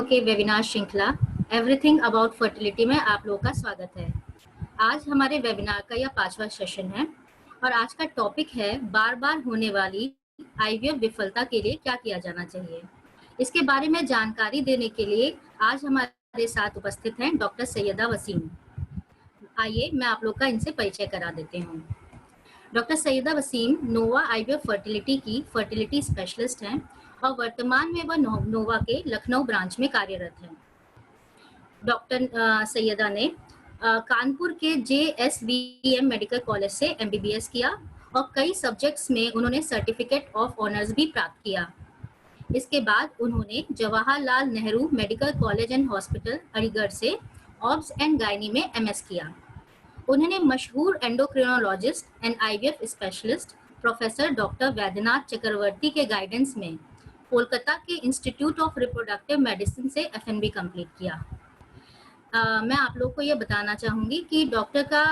के वेबिनार श्रृंखला everything about fertility में आप लोगों का स्वागत है। आज हमारे वेबिनार का यह 5वां सेशन है और आज का टॉपिक है बार बार होने वाली आईवीएफ विफलता के लिए क्या किया जाना चाहिए। इसके बारे में जानकारी देने के लिए आज हमारे साथ उपस्थित हैं डॉक्टर सैयदा वसीम। आइए मैं आप लोग का इनसे परिचय करा देती हूँ। डॉक्टर सैयदा वसीम नोवा आईवीएफ फर्टिलिटी की फर्टिलिटी स्पेशलिस्ट हैं और वर्तमान में वह नोवा के लखनऊ ब्रांच में कार्यरत हैं। डॉक्टर सैयदा ने कानपुर के JSVM मेडिकल कॉलेज से MBBS किया और कई सब्जेक्ट्स में उन्होंने सर्टिफिकेट ऑफ ऑनर्स भी प्राप्त किया। इसके बाद उन्होंने Jawaharlal Nehru medical college and hospital Aligarh से ऑब्स एंड गायनी में MS किया। उन्होंने मशहूर endocrinologist and IVF specialist professor doctor Vaidyanath Chakraborty के गाइडेंस में कोलकाता के इंस्टीट्यूट ऑफ रिप्रोडक्टिव मेडिसिन से FNB कंप्लीट किया। मैं आप लोग को ये बताना चाहूँगी कि डॉक्टर का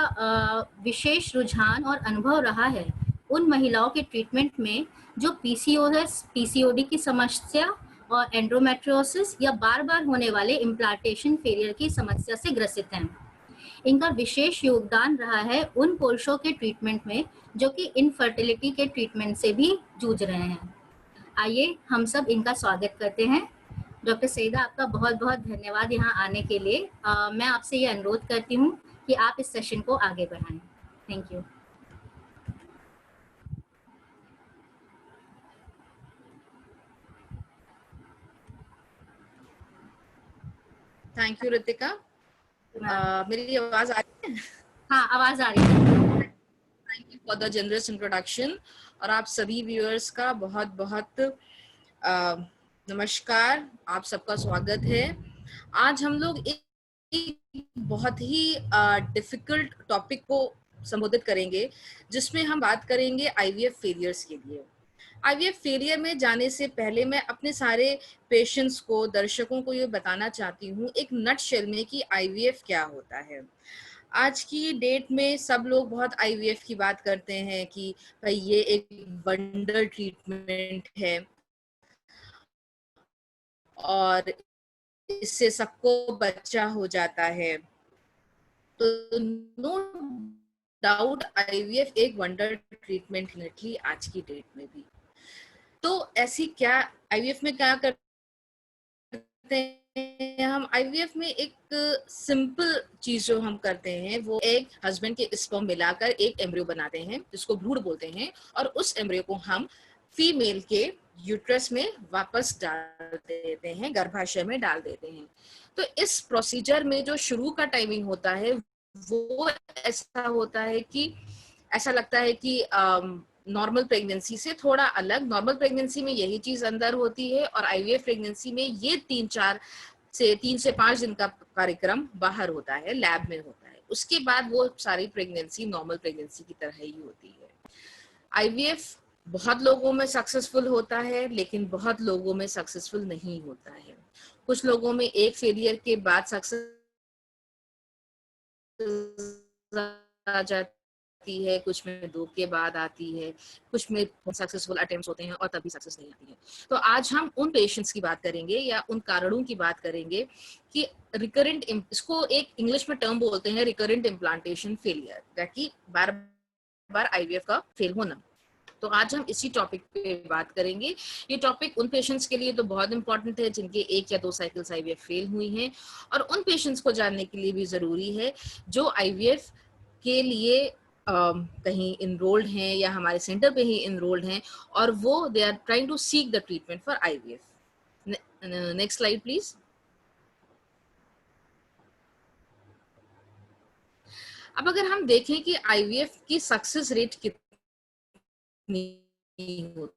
विशेष रुझान और अनुभव रहा है उन महिलाओं के ट्रीटमेंट में जो PCOS, PCOD की समस्या और एंड्रोमेट्रियोसिस या बार बार होने वाले इम्प्लांटेशन फेलियर की समस्या से ग्रसित हैं। इनका विशेष योगदान रहा है उन पुरुषों के ट्रीटमेंट में जो कि इनफर्टिलिटी के ट्रीटमेंट से भी जूझ रहे हैं। आइए हम सब इनका स्वागत करते हैं। डॉक्टर सैयदा, आपका बहुत बहुत धन्यवाद यहाँ आने के लिए। मैं आपसे ये अनुरोध करती हूँ कि आप इस सेशन को आगे बढ़ाएं। Thank you. Thank you Ritika. मेरी आवाज आ रही है? हाँ, आवाज आ रही है। Thank you for the generous introduction और आप सभी व्यूअर्स का बहुत बहुत नमस्कार। आप सबका स्वागत है। आज हम लोग एक बहुत ही डिफिकल्ट टॉपिक को संबोधित करेंगे जिसमें हम बात करेंगे IVF फेलियर्स के लिए। IVF फेलियर में जाने से पहले मैं अपने सारे पेशेंट्स को, दर्शकों को ये बताना चाहती हूँ एक नटशेल में कि IVF क्या होता है। आज की डेट में सब लोग बहुत IVF की बात करते हैं कि भाई ये एक वंडर ट्रीटमेंट है और इससे सबको बच्चा हो जाता है। तो नो डाउट IVF एक वंडर ट्रीटमेंट है आज की डेट में भी। तो ऐसी क्या IVF में क्या करते हैं हम? IVF में एक सिंपल चीज जो हम करते हैं वो एक हस्बैंड के स्पर्म मिलाकर एक एम्ब्रियो बनाते हैं जिसको भ्रूण बोलते हैं और उस एम्ब्रियो को हम फीमेल के यूट्रस में वापस डाल देते हैं, गर्भाशय में डाल देते हैं। तो इस प्रोसीजर में जो शुरू का टाइमिंग होता है वो ऐसा होता है कि ऐसा लगता है कि नॉर्मल प्रेगनेंसी से थोड़ा अलग। नॉर्मल प्रेगनेंसी में यही चीज अंदर होती है और IVF प्रेगनेंसी में ये 3 से 5 दिन का कार्यक्रम बाहर होता है, लैब में होता है। उसके बाद वो सारी प्रेगनेंसी नॉर्मल प्रेगनेंसी की तरह ही होती है। IVF बहुत लोगों में सक्सेसफुल होता है लेकिन बहुत लोगों में सक्सेसफुल नहीं होता है। कुछ लोगों में एक फेलियर के बाद सक्सेस आ जाती है, कुछ में 2 के बाद आती है, कुछ में सक्सेसफुल अटेम्प्ट्स होते हैं और तभी सक्सेस नहीं आती है। तो आज हम उन पेशेंट्स की बात करेंगे या उन कारणों की बात करेंगे कि रिकरेंट, इसको एक इंग्लिश में टर्म बोलते हैं रिकरेंट इम्प्लांटेशन फेलियर, ताकि बार बार IVF का फेल होना। तो आज हम इसी टॉपिक पे बात करेंगे। ये टॉपिक उन पेशेंट्स के लिए तो बहुत इंपॉर्टेंट है जिनके 1 या 2 साइकिल्स IVF फेल हुई हैं और उन पेशेंट्स को जानने के लिए भी जरूरी है जो IVF के लिए कहीं इनरोल्ड हैं या हमारे सेंटर पे ही इनरोल्ड हैं और वो they are trying to seek the treatment for IVF। Next slide please. अब अगर हम देखें कि IVF की सक्सेस रेट कितनी होती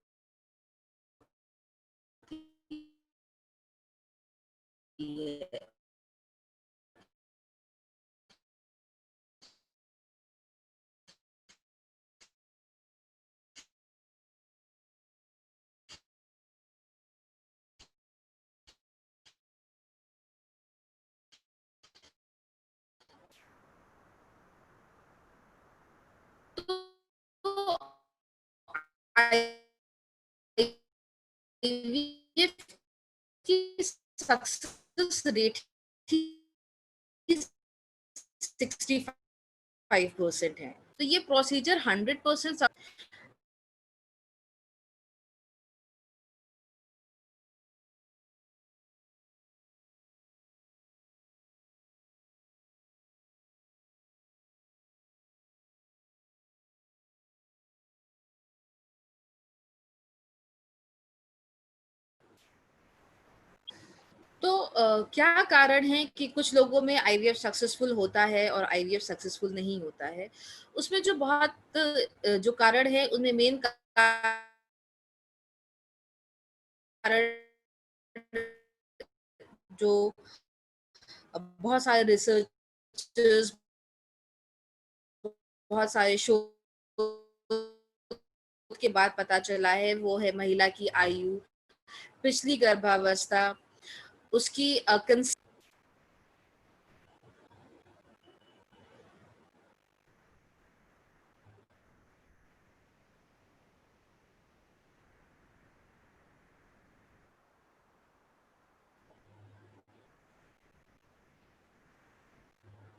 है, तो IVF की सक्सेस रेट ही 65% है। तो ये प्रोसीजर 100% तो क्या कारण है कि कुछ लोगों में आईवीएफ सक्सेसफुल होता है और आईवीएफ सक्सेसफुल नहीं होता है? उसमें जो बहुत जो कारण है उनमें मेन कारण जो बहुत सारे रिसर्चर्स, बहुत सारे शो के बाद पता चला है वो है महिला की आयु, पिछली गर्भावस्था, उसकी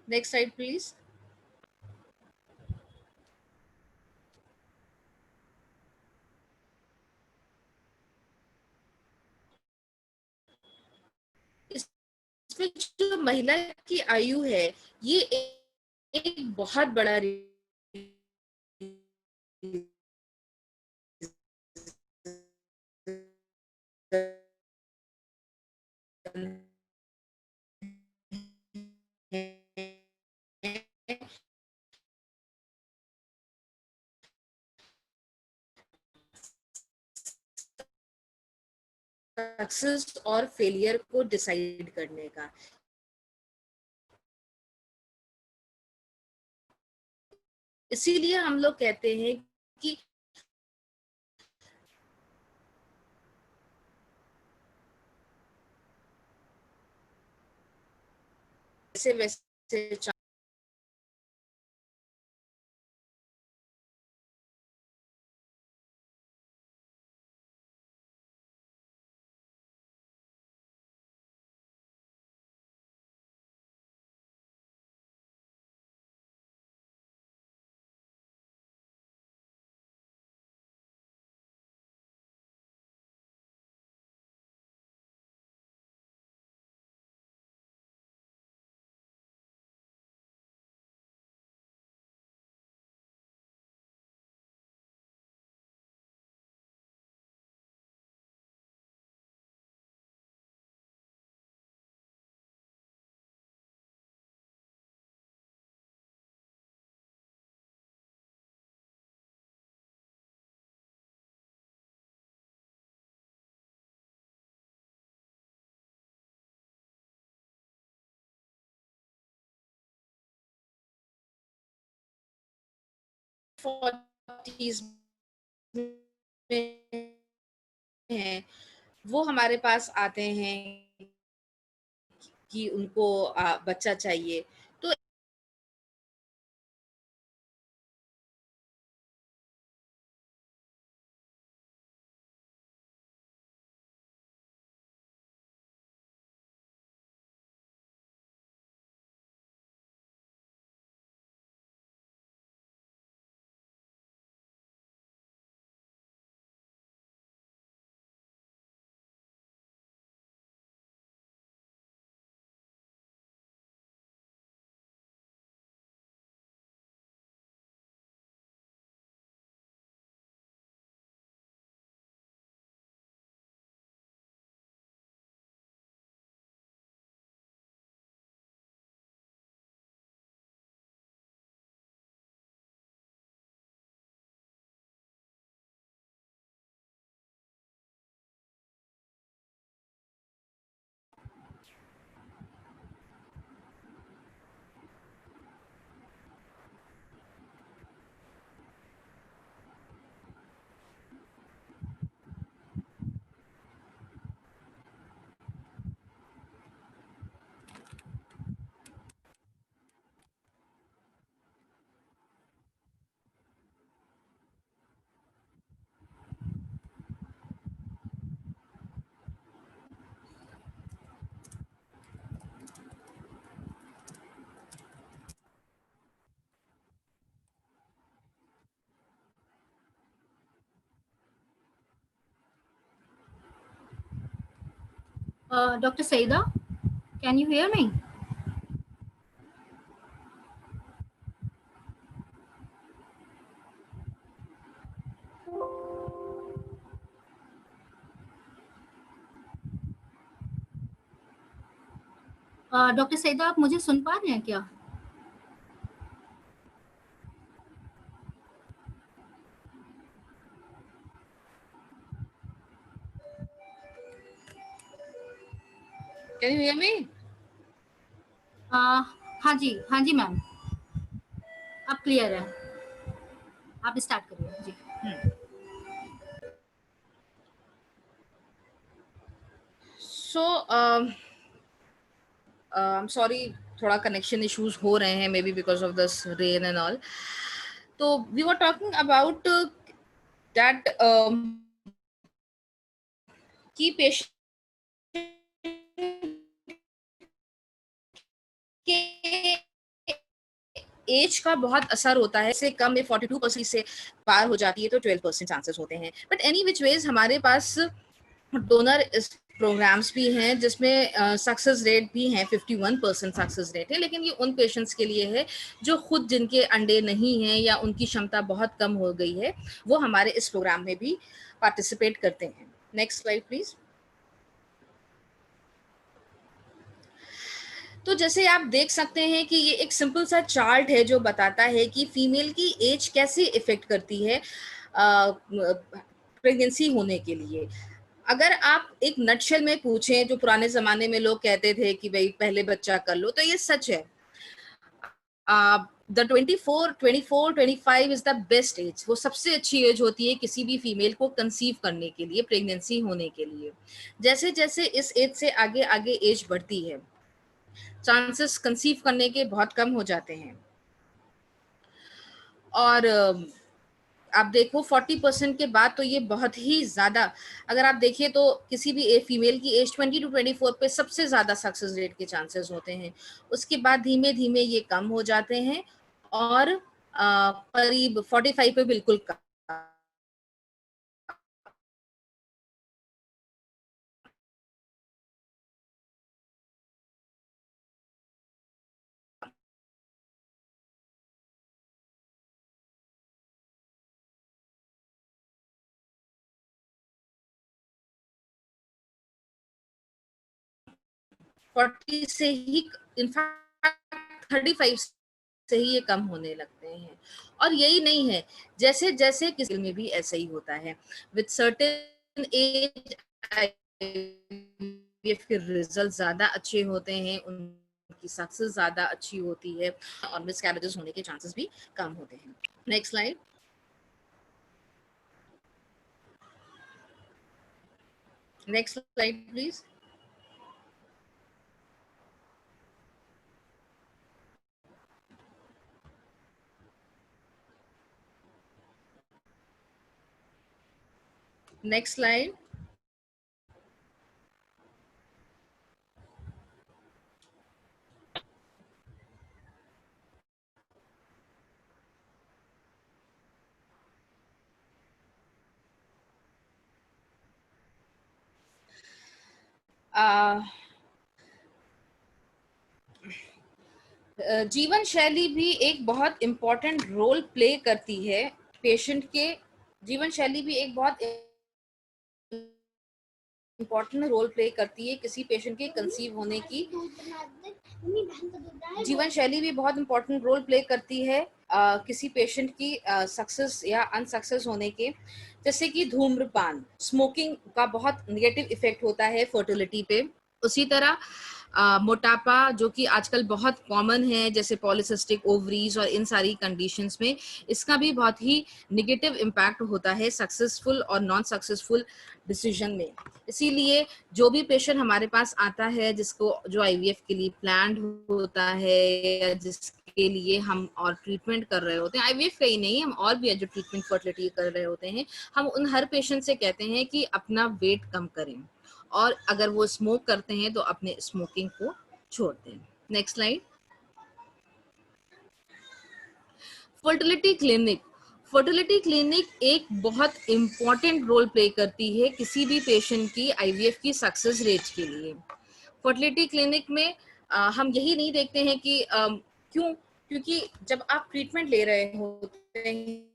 नेक्स्ट स्लाइड प्लीज। इसमें जो महिला की आयु है ये एक बहुत बड़ा सक्सेस और फेलियर को डिसाइड करने का। इसीलिए हम लोग कहते हैं कि वैसे वैसे फोर्टीज में हैं वो हमारे पास आते हैं कि उनको बच्चा चाहिए। तो Dr. Saida, can you hear me? Doctor Saeeda, आप मुझे सुन पा रहे हैं क्या? Can you hear me? हाँ जी मैम, अब क्लियर है, आप स्टार्ट करिए जी। So I'm sorry, थोड़ा कनेक्शन इश्यूज हो रहे हैं, maybe because of this rain and all. तो we were talking about that की पेशेंट के एज का बहुत असर होता है. इससे कम में 42% से पार हो जाती है तो 12% चांसेस होते हैं. बट एनी विच वेज हमारे पास डोनर प्रोग्राम्स भी हैं जिसमें सक्सेस रेट भी हैं, 51% सक्सेस रेट है. लेकिन ये उन पेशेंट्स के लिए है जो खुद जिनके अंडे नहीं हैं या उनकी क्षमता बहुत कम हो गई है, वो हमारे इस प्रोग्राम में भी पार्टिसिपेट करते हैं. Next slide please. तो जैसे आप देख सकते हैं कि ये एक सिंपल सा चार्ट है जो बताता है कि फीमेल की एज कैसे इफेक्ट करती है प्रेगनेंसी होने के लिए. अगर आप एक नटशेल में पूछें, जो पुराने जमाने में लोग कहते थे कि भाई पहले बच्चा कर लो, तो ये सच है. The 24 25 is the best age. वो सबसे अच्छी एज होती है किसी भी फीमेल को कंसीव करने के लिए, प्रेगनेंसी होने के लिए. जैसे जैसे इस एज से आगे आगे एज बढ़ती है, चांसेस कंसीव करने के बहुत कम हो जाते हैं. और आप देखो 40% के बाद तो ये बहुत ही ज्यादा, अगर आप देखिए तो किसी भी फीमेल की एज 20 to 24 पे सबसे ज्यादा सक्सेस रेट के चांसेस होते हैं. उसके बाद धीमे धीमे ये कम हो जाते हैं और करीब 45 पे बिल्कुल कम. 40 से ही, इनफैक्ट 35 से ही ये कम होने लगते हैं. और यही नहीं है, जैसे जैसे किसी में भी ऐसा ही होता है. विद सर्टेन एज के रिजल्ट ज्यादा अच्छे होते हैं, उनकी सक्सेस ज्यादा अच्छी होती है और मिसकैरेजेस होने के चांसेस भी कम होते हैं. Next slide. Next slide please. Next slide. जीवन शैली भी एक बहुत इम्पोर्टेंट रोल प्ले करती है. पेशेंट के जीवन शैली भी एक बहुत इम्पोर्टेंट रोल प्ले करती है किसी पेशेंट के कंसीव होने की. जीवन शैली भी बहुत इम्पोर्टेंट रोल प्ले करती है किसी पेशेंट की सक्सेस या अनसक्सेस होने के. जैसे कि धूम्रपान, स्मोकिंग का बहुत नेगेटिव इफेक्ट होता है फर्टिलिटी पे. उसी तरह मोटापा, जो कि आजकल बहुत कॉमन है, जैसे पॉलीसिस्टिक ओवरीज और इन सारी कंडीशंस में, इसका भी बहुत ही नेगेटिव इम्पैक्ट होता है सक्सेसफुल और नॉन सक्सेसफुल डिसीजन में. इसीलिए जो भी पेशेंट हमारे पास आता है जिसको जो आईवीएफ के लिए प्लान्ड होता है या जिसके लिए हम और ट्रीटमेंट कर रहे होते हैं, आईवीएफ का ही नहीं, हम और भी जो ट्रीटमेंट फर्टिलिटी कर रहे होते हैं, हम उन हर पेशेंट से कहते हैं कि अपना वेट कम करें और अगर वो स्मोक करते हैं तो अपने स्मोकिंग को छोड़ दें. Next slide. Fertility clinic. Fertility clinic एक बहुत इम्पॉर्टेंट रोल प्ले करती है किसी भी पेशेंट की आईवीएफ की सक्सेस रेट के लिए। फर्टिलिटी क्लिनिक में हम यही नहीं देखते हैं कि क्यों, क्योंकि जब आप ट्रीटमेंट ले रहे होते हैं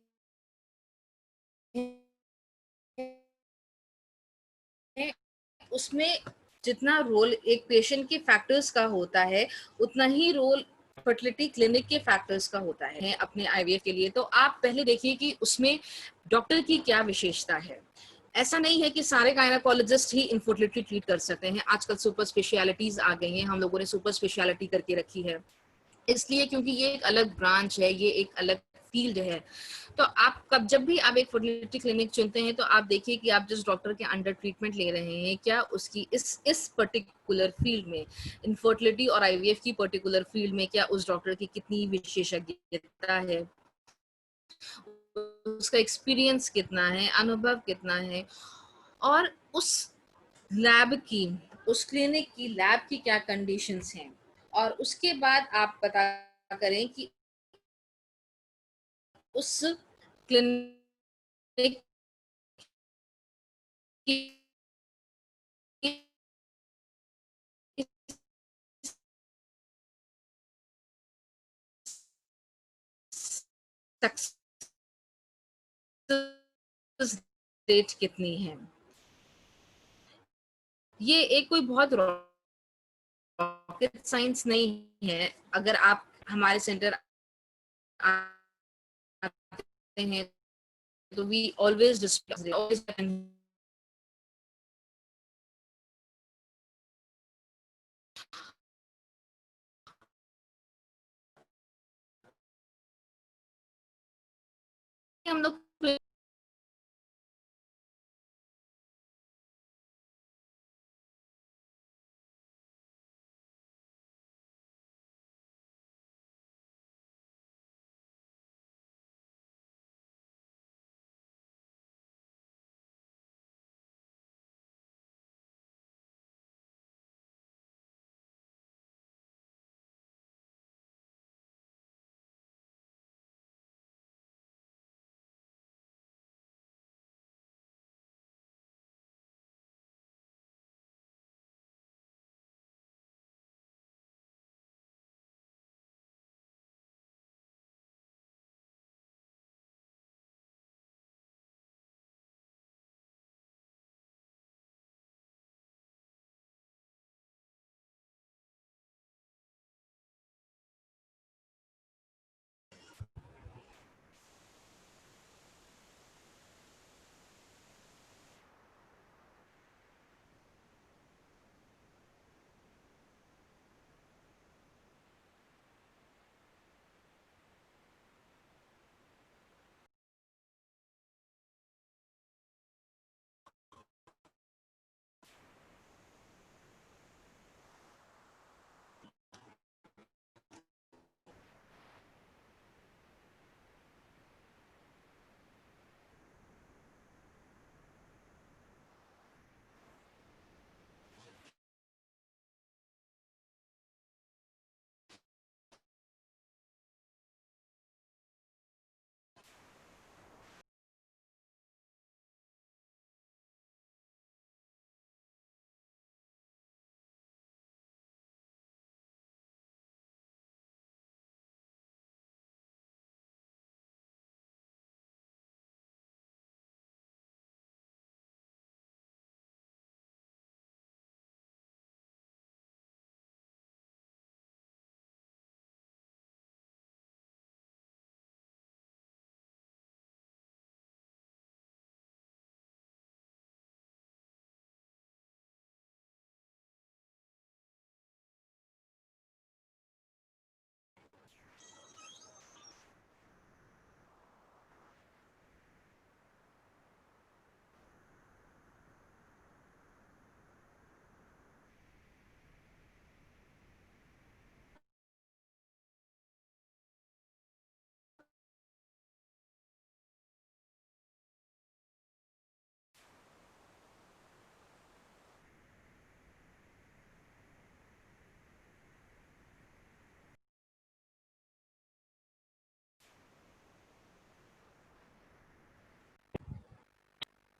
उसमें जितना रोल एक पेशेंट के फैक्टर्स का होता है उतना ही रोल फर्टिलिटी क्लिनिक के फैक्टर्स का होता है अपने आईवीएफ के लिए। तो आप पहले देखिए कि उसमें डॉक्टर की क्या विशेषता है। ऐसा नहीं है कि सारे गायनाकोलॉजिस्ट ही इनफर्टिलिटी ट्रीट कर सकते हैं। आजकल सुपर स्पेशलिटीज आ गई हैं, हम लोगों ने सुपर स्पेशलिटी करके रखी है इसलिए क्योंकि ये एक अलग ब्रांच है, ये एक अलग फील्ड है। तो आप कब जब भी आप एक फर्टिलिटी क्लिनिक चुनते हैं तो आप देखिए कि आप जिस डॉक्टर के अंडर ट्रीटमेंट ले रहे हैं क्या उसकी इस पर्टिकुलर फील्ड में, इनफर्टिलिटी और आईवीएफ की पर्टिकुलर फील्ड में, क्या उस डॉक्टर की कितनी विशेषज्ञता है, उसका एक्सपीरियंस कितना है, अनुभव कितना है, और उस लैब की, उस क्लिनिक की लैब की क्या कंडीशंस हैं। और उसके बाद आप पता करें कि उस क्लिनिक की सक्सेस रेट कितनी है। ये एक कोई बहुत रॉकेट साइंस नहीं है। अगर आप हमारे सेंटर आते हैं तो वी ऑलवेज डिस्कस हम लोग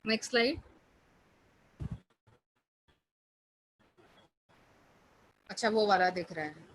नेक्स्ट स्लाइड। अच्छा, वो वाला दिख रहा है।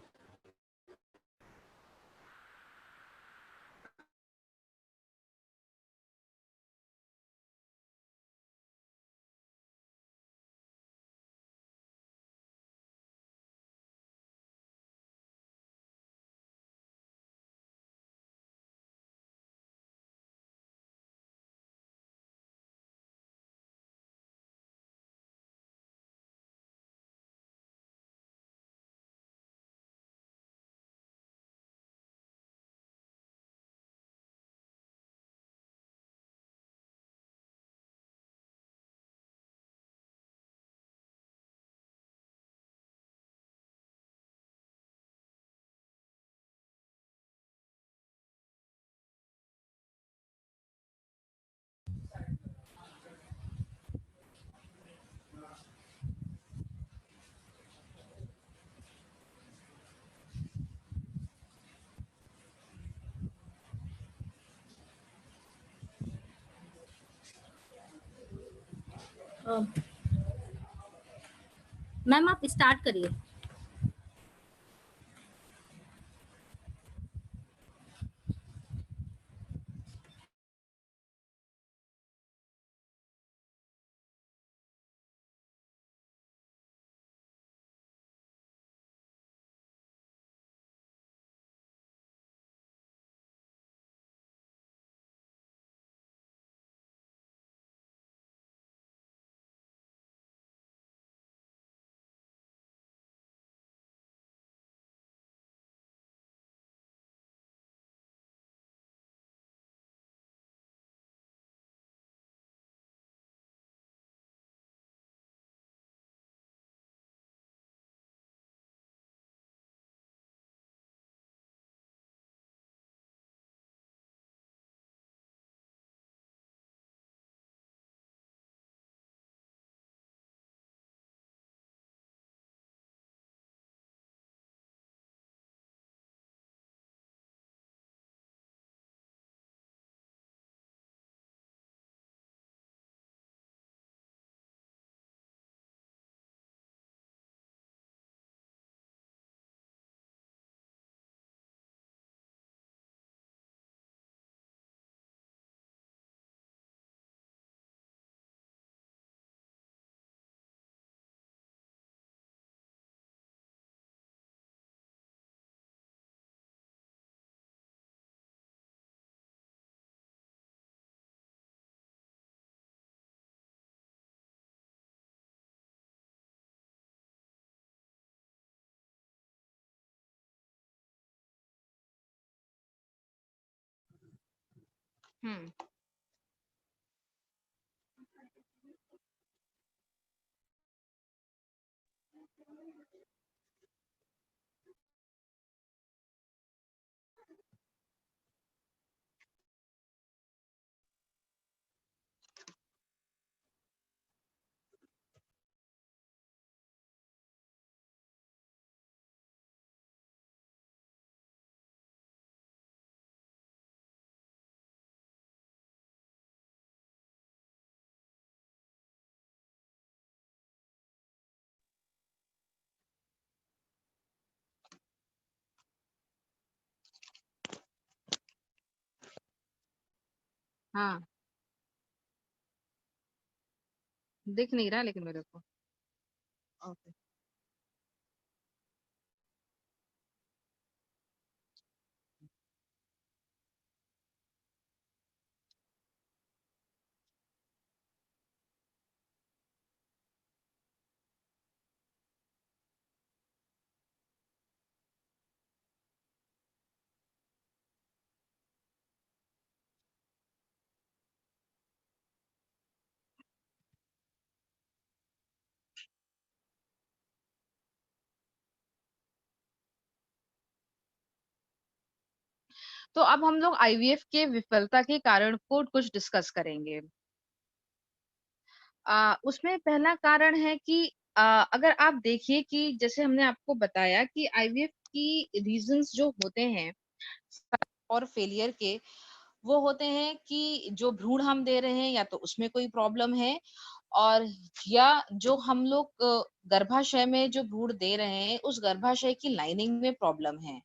मैम आप स्टार्ट करिए। हम्म। हाँ, दिख नहीं रहा लेकिन मेरे को। ओके। तो अब हम लोग आईवीएफ के विफलता के कारण को कुछ डिस्कस करेंगे। उसमें पहला कारण है कि अगर आप देखिए कि जैसे हमने आपको बताया कि आईवीएफ की रीजंस जो होते हैं और फेलियर के, वो होते हैं कि जो भ्रूण हम दे रहे हैं या तो उसमें कोई प्रॉब्लम है, और या जो हम लोग गर्भाशय में जो भ्रूण दे रहे हैं उस गर्भाशय की लाइनिंग में प्रॉब्लम है।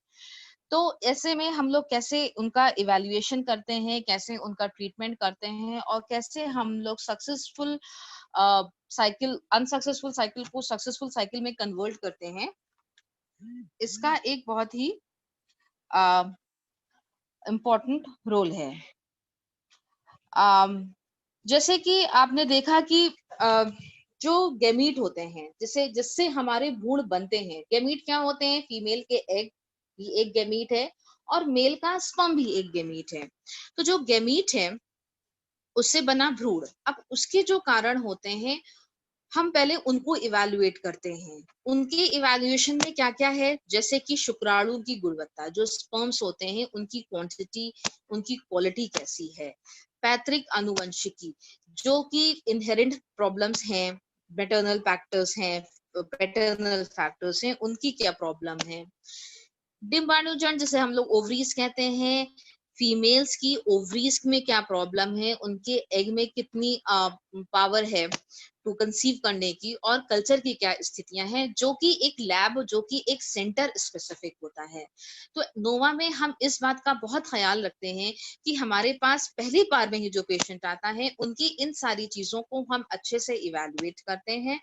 तो ऐसे में हम लोग कैसे उनका इवैल्यूएशन करते हैं, कैसे उनका ट्रीटमेंट करते हैं, और कैसे हम लोग सक्सेसफुल साइकिल अनसक्सेसफुल साइकिल को सक्सेसफुल साइकिल में कन्वर्ट करते हैं, इसका एक बहुत ही इम्पोर्टेंट रोल है। जैसे कि आपने देखा कि जो गैमीट होते हैं, जिसे जिससे हमारे भ्रूण बनते हैं, गैमीट क्या होते हैं? फीमेल के एग भी एक गैमीट है और मेल का स्पर्म भी एक गैमीट है। तो जो गैमीट है उससे बना भ्रूण, अब उसके जो कारण होते हैं हम पहले उनको इवैल्यूएट करते हैं। उनके इवैल्यूएशन में क्या-क्या है? जैसे कि शुक्राणु की गुणवत्ता, जो स्पर्म्स होते हैं उनकी क्वांटिटी, उनकी क्वालिटी कैसी है? पैतृक आनुवंशिकी, जो कि इनहेरेंट प्रॉब्लम्स हैं, मैटरनल फैक्टर्स हैं, पैटर्नल फैक्टर्स हैं, उनकी क्या प्रॉब्लम है? डिम्बाणुजन, जिसे हम लोग ओवरीज कहते हैं, फीमेल्स की ओवरीज में क्या प्रॉब्लम है, उनके एग में कितनी पावर है टू कंसीव करने की, और कल्चर की क्या स्थितियां हैं, जो कि एक लैब, जो कि एक सेंटर स्पेसिफिक होता है। तो नोवा में हम इस बात का बहुत ख्याल रखते हैं कि हमारे पास पहली बार में ही जो पेशेंट आता है उनकी इन सारी चीजों को हम अच्छे से इवैल्यूएट करते हैं,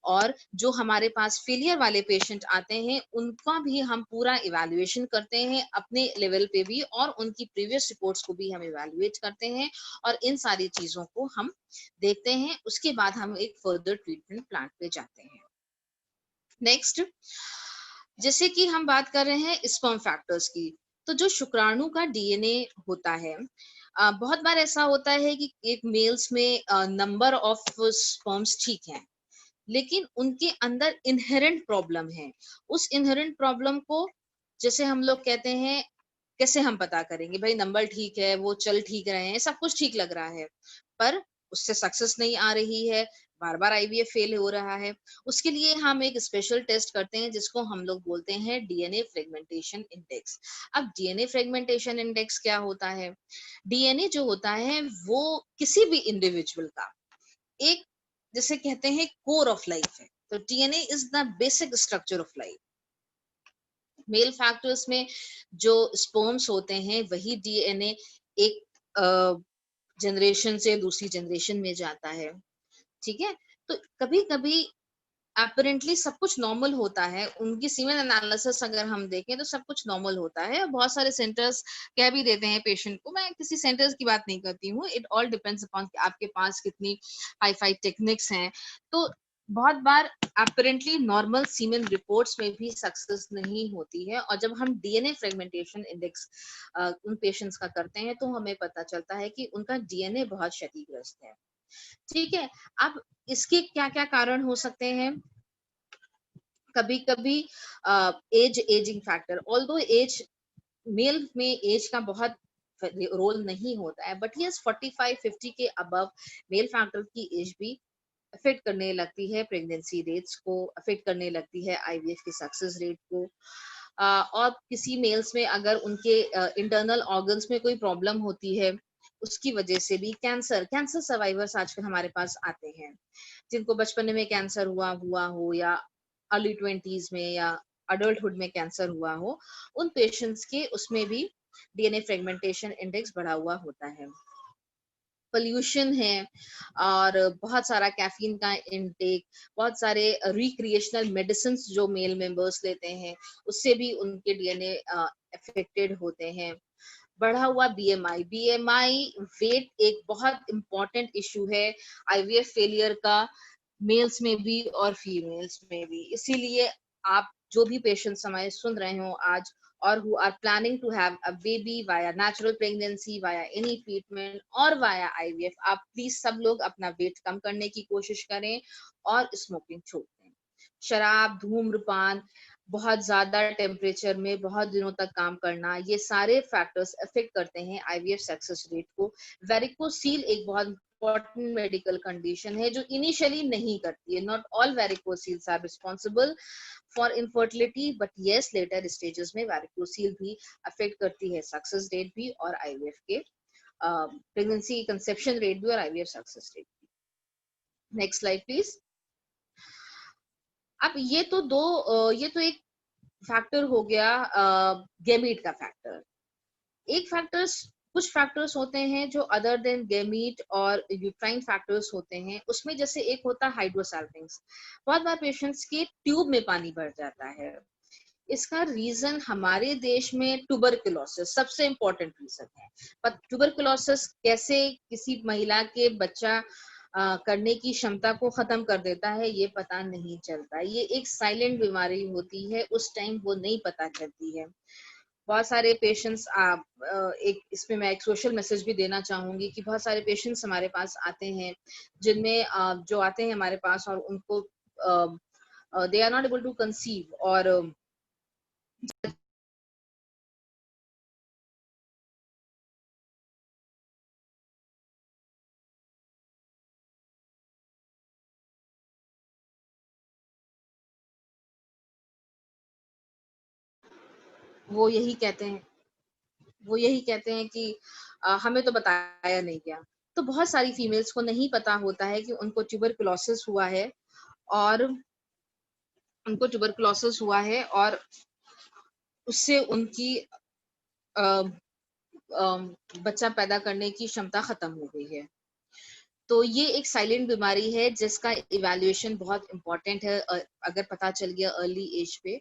और जो हमारे पास फेलियर वाले पेशेंट आते हैं उनका भी हम पूरा इवैल्यूएशन करते हैं अपने लेवल पे भी, और उनकी प्रीवियस रिपोर्ट्स को भी हम इवैल्यूएट करते हैं, और इन सारी चीजों को हम देखते हैं। उसके बाद हम एक फर्दर ट्रीटमेंट प्लान पे जाते हैं। नेक्स्ट, जैसे कि हम बात कर रहे हैं स्पर्म फैक्टर्स की, तो जो शुक्राणु का डीएनए होता है, बहुत बार ऐसा होता है कि एक मेल्स में नंबर ऑफ स्पर्म्स ठीक है, लेकिन उनके अंदर इनहेरेंट प्रॉब्लम है। उस इनहेरेंट प्रॉब्लम को, जैसे हम लोग कहते हैं, कैसे हम पता करेंगे? भाई नंबर ठीक है, वो चल ठीक रहे हैं, सब कुछ ठीक लग रहा है, पर उससे सक्सेस नहीं आ रही है, बार-बार आईवीएफ फेल हो रहा है। उसके लिए हम एक स्पेशल टेस्ट करते हैं जिसको हम लोग बोलते हैं डीएनए फ्रेगमेंटेशन इंडेक्स। अब डीएनए फ्रेगमेंटेशन इंडेक्स क्या होता है? डीएनए जो होता है वो किसी भी इंडिविजुअल का एक, जिसे कहते हैं, कोर ऑफ लाइफ है। तो DNA is the basic structure of life. Male factors में जो स्पर्म्स होते हैं वही डीएनए एक जनरेशन से दूसरी जनरेशन में जाता है, ठीक है? तो कभी-कभी अपरेंटली सब कुछ नॉर्मल होता है, उनकी सीमेन एनालिसिस अगर हम देखें तो सब कुछ नॉर्मल होता है, और बहुत सारे सेंटर्स कह भी देते हैं पेशेंट को, मैं किसी सेंटर्स की बात नहीं करती हूँ, इट ऑल डिपेंड्स अपॉन कि आपके पास कितनी हाई-फाई टेक्निक्स हैं। तो बहुत बार अपरेंटली नॉर्मल सीमेन रिपोर्ट्स में भी सक्सेस नहीं होती है, और जब हम डीएनए फ्रेगमेंटेशन इंडेक्स उन पेशेंट्स का करते हैं तो हमें पता चलता है कि उनका डीएनए बहुत क्षतिग्रस्त है, ठीक है? अब इसके क्या-क्या कारण हो सकते हैं? कभी-कभी ageing factor, although age, male में एज का बहुत रोल नहीं होता है, बट यस 45-50 के अबव मेल फैक्टर की एज भी अफेक्ट करने लगती है प्रेगनेंसी रेट्स को, अफेक्ट करने लगती है आईवीएफ की सक्सेस रेट को। और किसी मेल्स में अगर उनके इंटरनल ऑर्गन्स में कोई प्रॉब्लम होती है, उसकी वजह से भी कैंसर सर्वाइवर्स आजकल हमारे पास आते हैं, जिनको बचपन में कैंसर हुआ हुआ हो, या अर्ली 20s में, या अडल्टहुड में कैंसर हुआ हो, उन पेशेंट्स के उसमें भी डीएनए फ्रेगमेंटेशन इंडेक्स बढ़ा हुआ होता है। पोल्यूशन है, और बहुत सारा कैफीन का इनटेक, बहुत सारे रिक्रिएशनल मेडिसिन जो मेल मेंबर्स लेते हैं, उससे भी उनके डीएनए अफेक्टेड होते हैं। बढ़ा हुआ बीएमआई, वेट एक बहुत इंपॉर्टेंट इशू है आईवीएफ फेलियर का, मेल्स में भी और फीमेल्स में भी। इसीलिए आप जो भी पेशेंट्स हमारे सुन रहे हो आज, और who are planning to have a baby via natural pregnancy, via any treatment और via IVF, आप प्लीज सब लोग अपना वेट कम करने की कोशिश करें और स्मोकिंग छोड़ दें। शराब, धूम्रपान, बहुत ज्यादा टेम्परेचर में बहुत दिनों तक काम करना, ये सारे फैक्टर्स अफेक्ट करते हैं आईवीएफ सक्सेस रेट को। वेरिकोसील एक बहुत इंपॉर्टेंट मेडिकल कंडीशन है जो इनिशियली नहीं करती है। Not all varicoceles are responsible for infertility, but yes later stages में वेरिकोसील भी अफेक्ट करती है सक्सेस रेट भी और आईवीएफ के प्रेगनेंसी कंसेप्शन रेट भी और आईवीएफ सक्सेस रेट भी। Next slide please. अब ये तो एक फैक्टर हो गया गैमीट का फैक्टर। एक फैक्टर्स कुछ फैक्टर्स होते हैं जो अदर देन गैमीट और यूट्राइन फैक्टर्स होते हैं, उसमें जैसे एक होता है हाइड्रोसैल्पिंग्स। बहुत बार पेशेंट्स के ट्यूब में पानी भर जाता है। इसका रीजन हमारे देश में ट्यूबरकुलोसिस सबसे इंपॉर्टेंट रीजन है। पर ट्यूबरकुलोसिस कैसे किसी महिला के बच्चा करने की क्षमता को खत्म कर देता है ये पता नहीं चलता। ये एक साइलेंट बीमारी होती है, उस टाइम वो नहीं पता चलती है। बहुत सारे पेशेंट्स एक इसमें मैं एक सोशल मैसेज भी देना चाहूंगी कि बहुत सारे पेशेंट्स हमारे पास आते हैं जिनमें जो आते हैं हमारे पास और उनको they are not able to conceive और वो यही कहते हैं कि हमें तो बताया नहीं गया। तो बहुत सारी फीमेल्स को नहीं पता होता है कि उनको ट्यूबरकुलोसिस हुआ है और उससे उनकी बच्चा पैदा करने की क्षमता खत्म हो गई है। तो ये एक साइलेंट बीमारी है जिसका इवैल्यूएशन बहुत इंपॉर्टेंट है अगर पता चल गया अर्ली एज पे।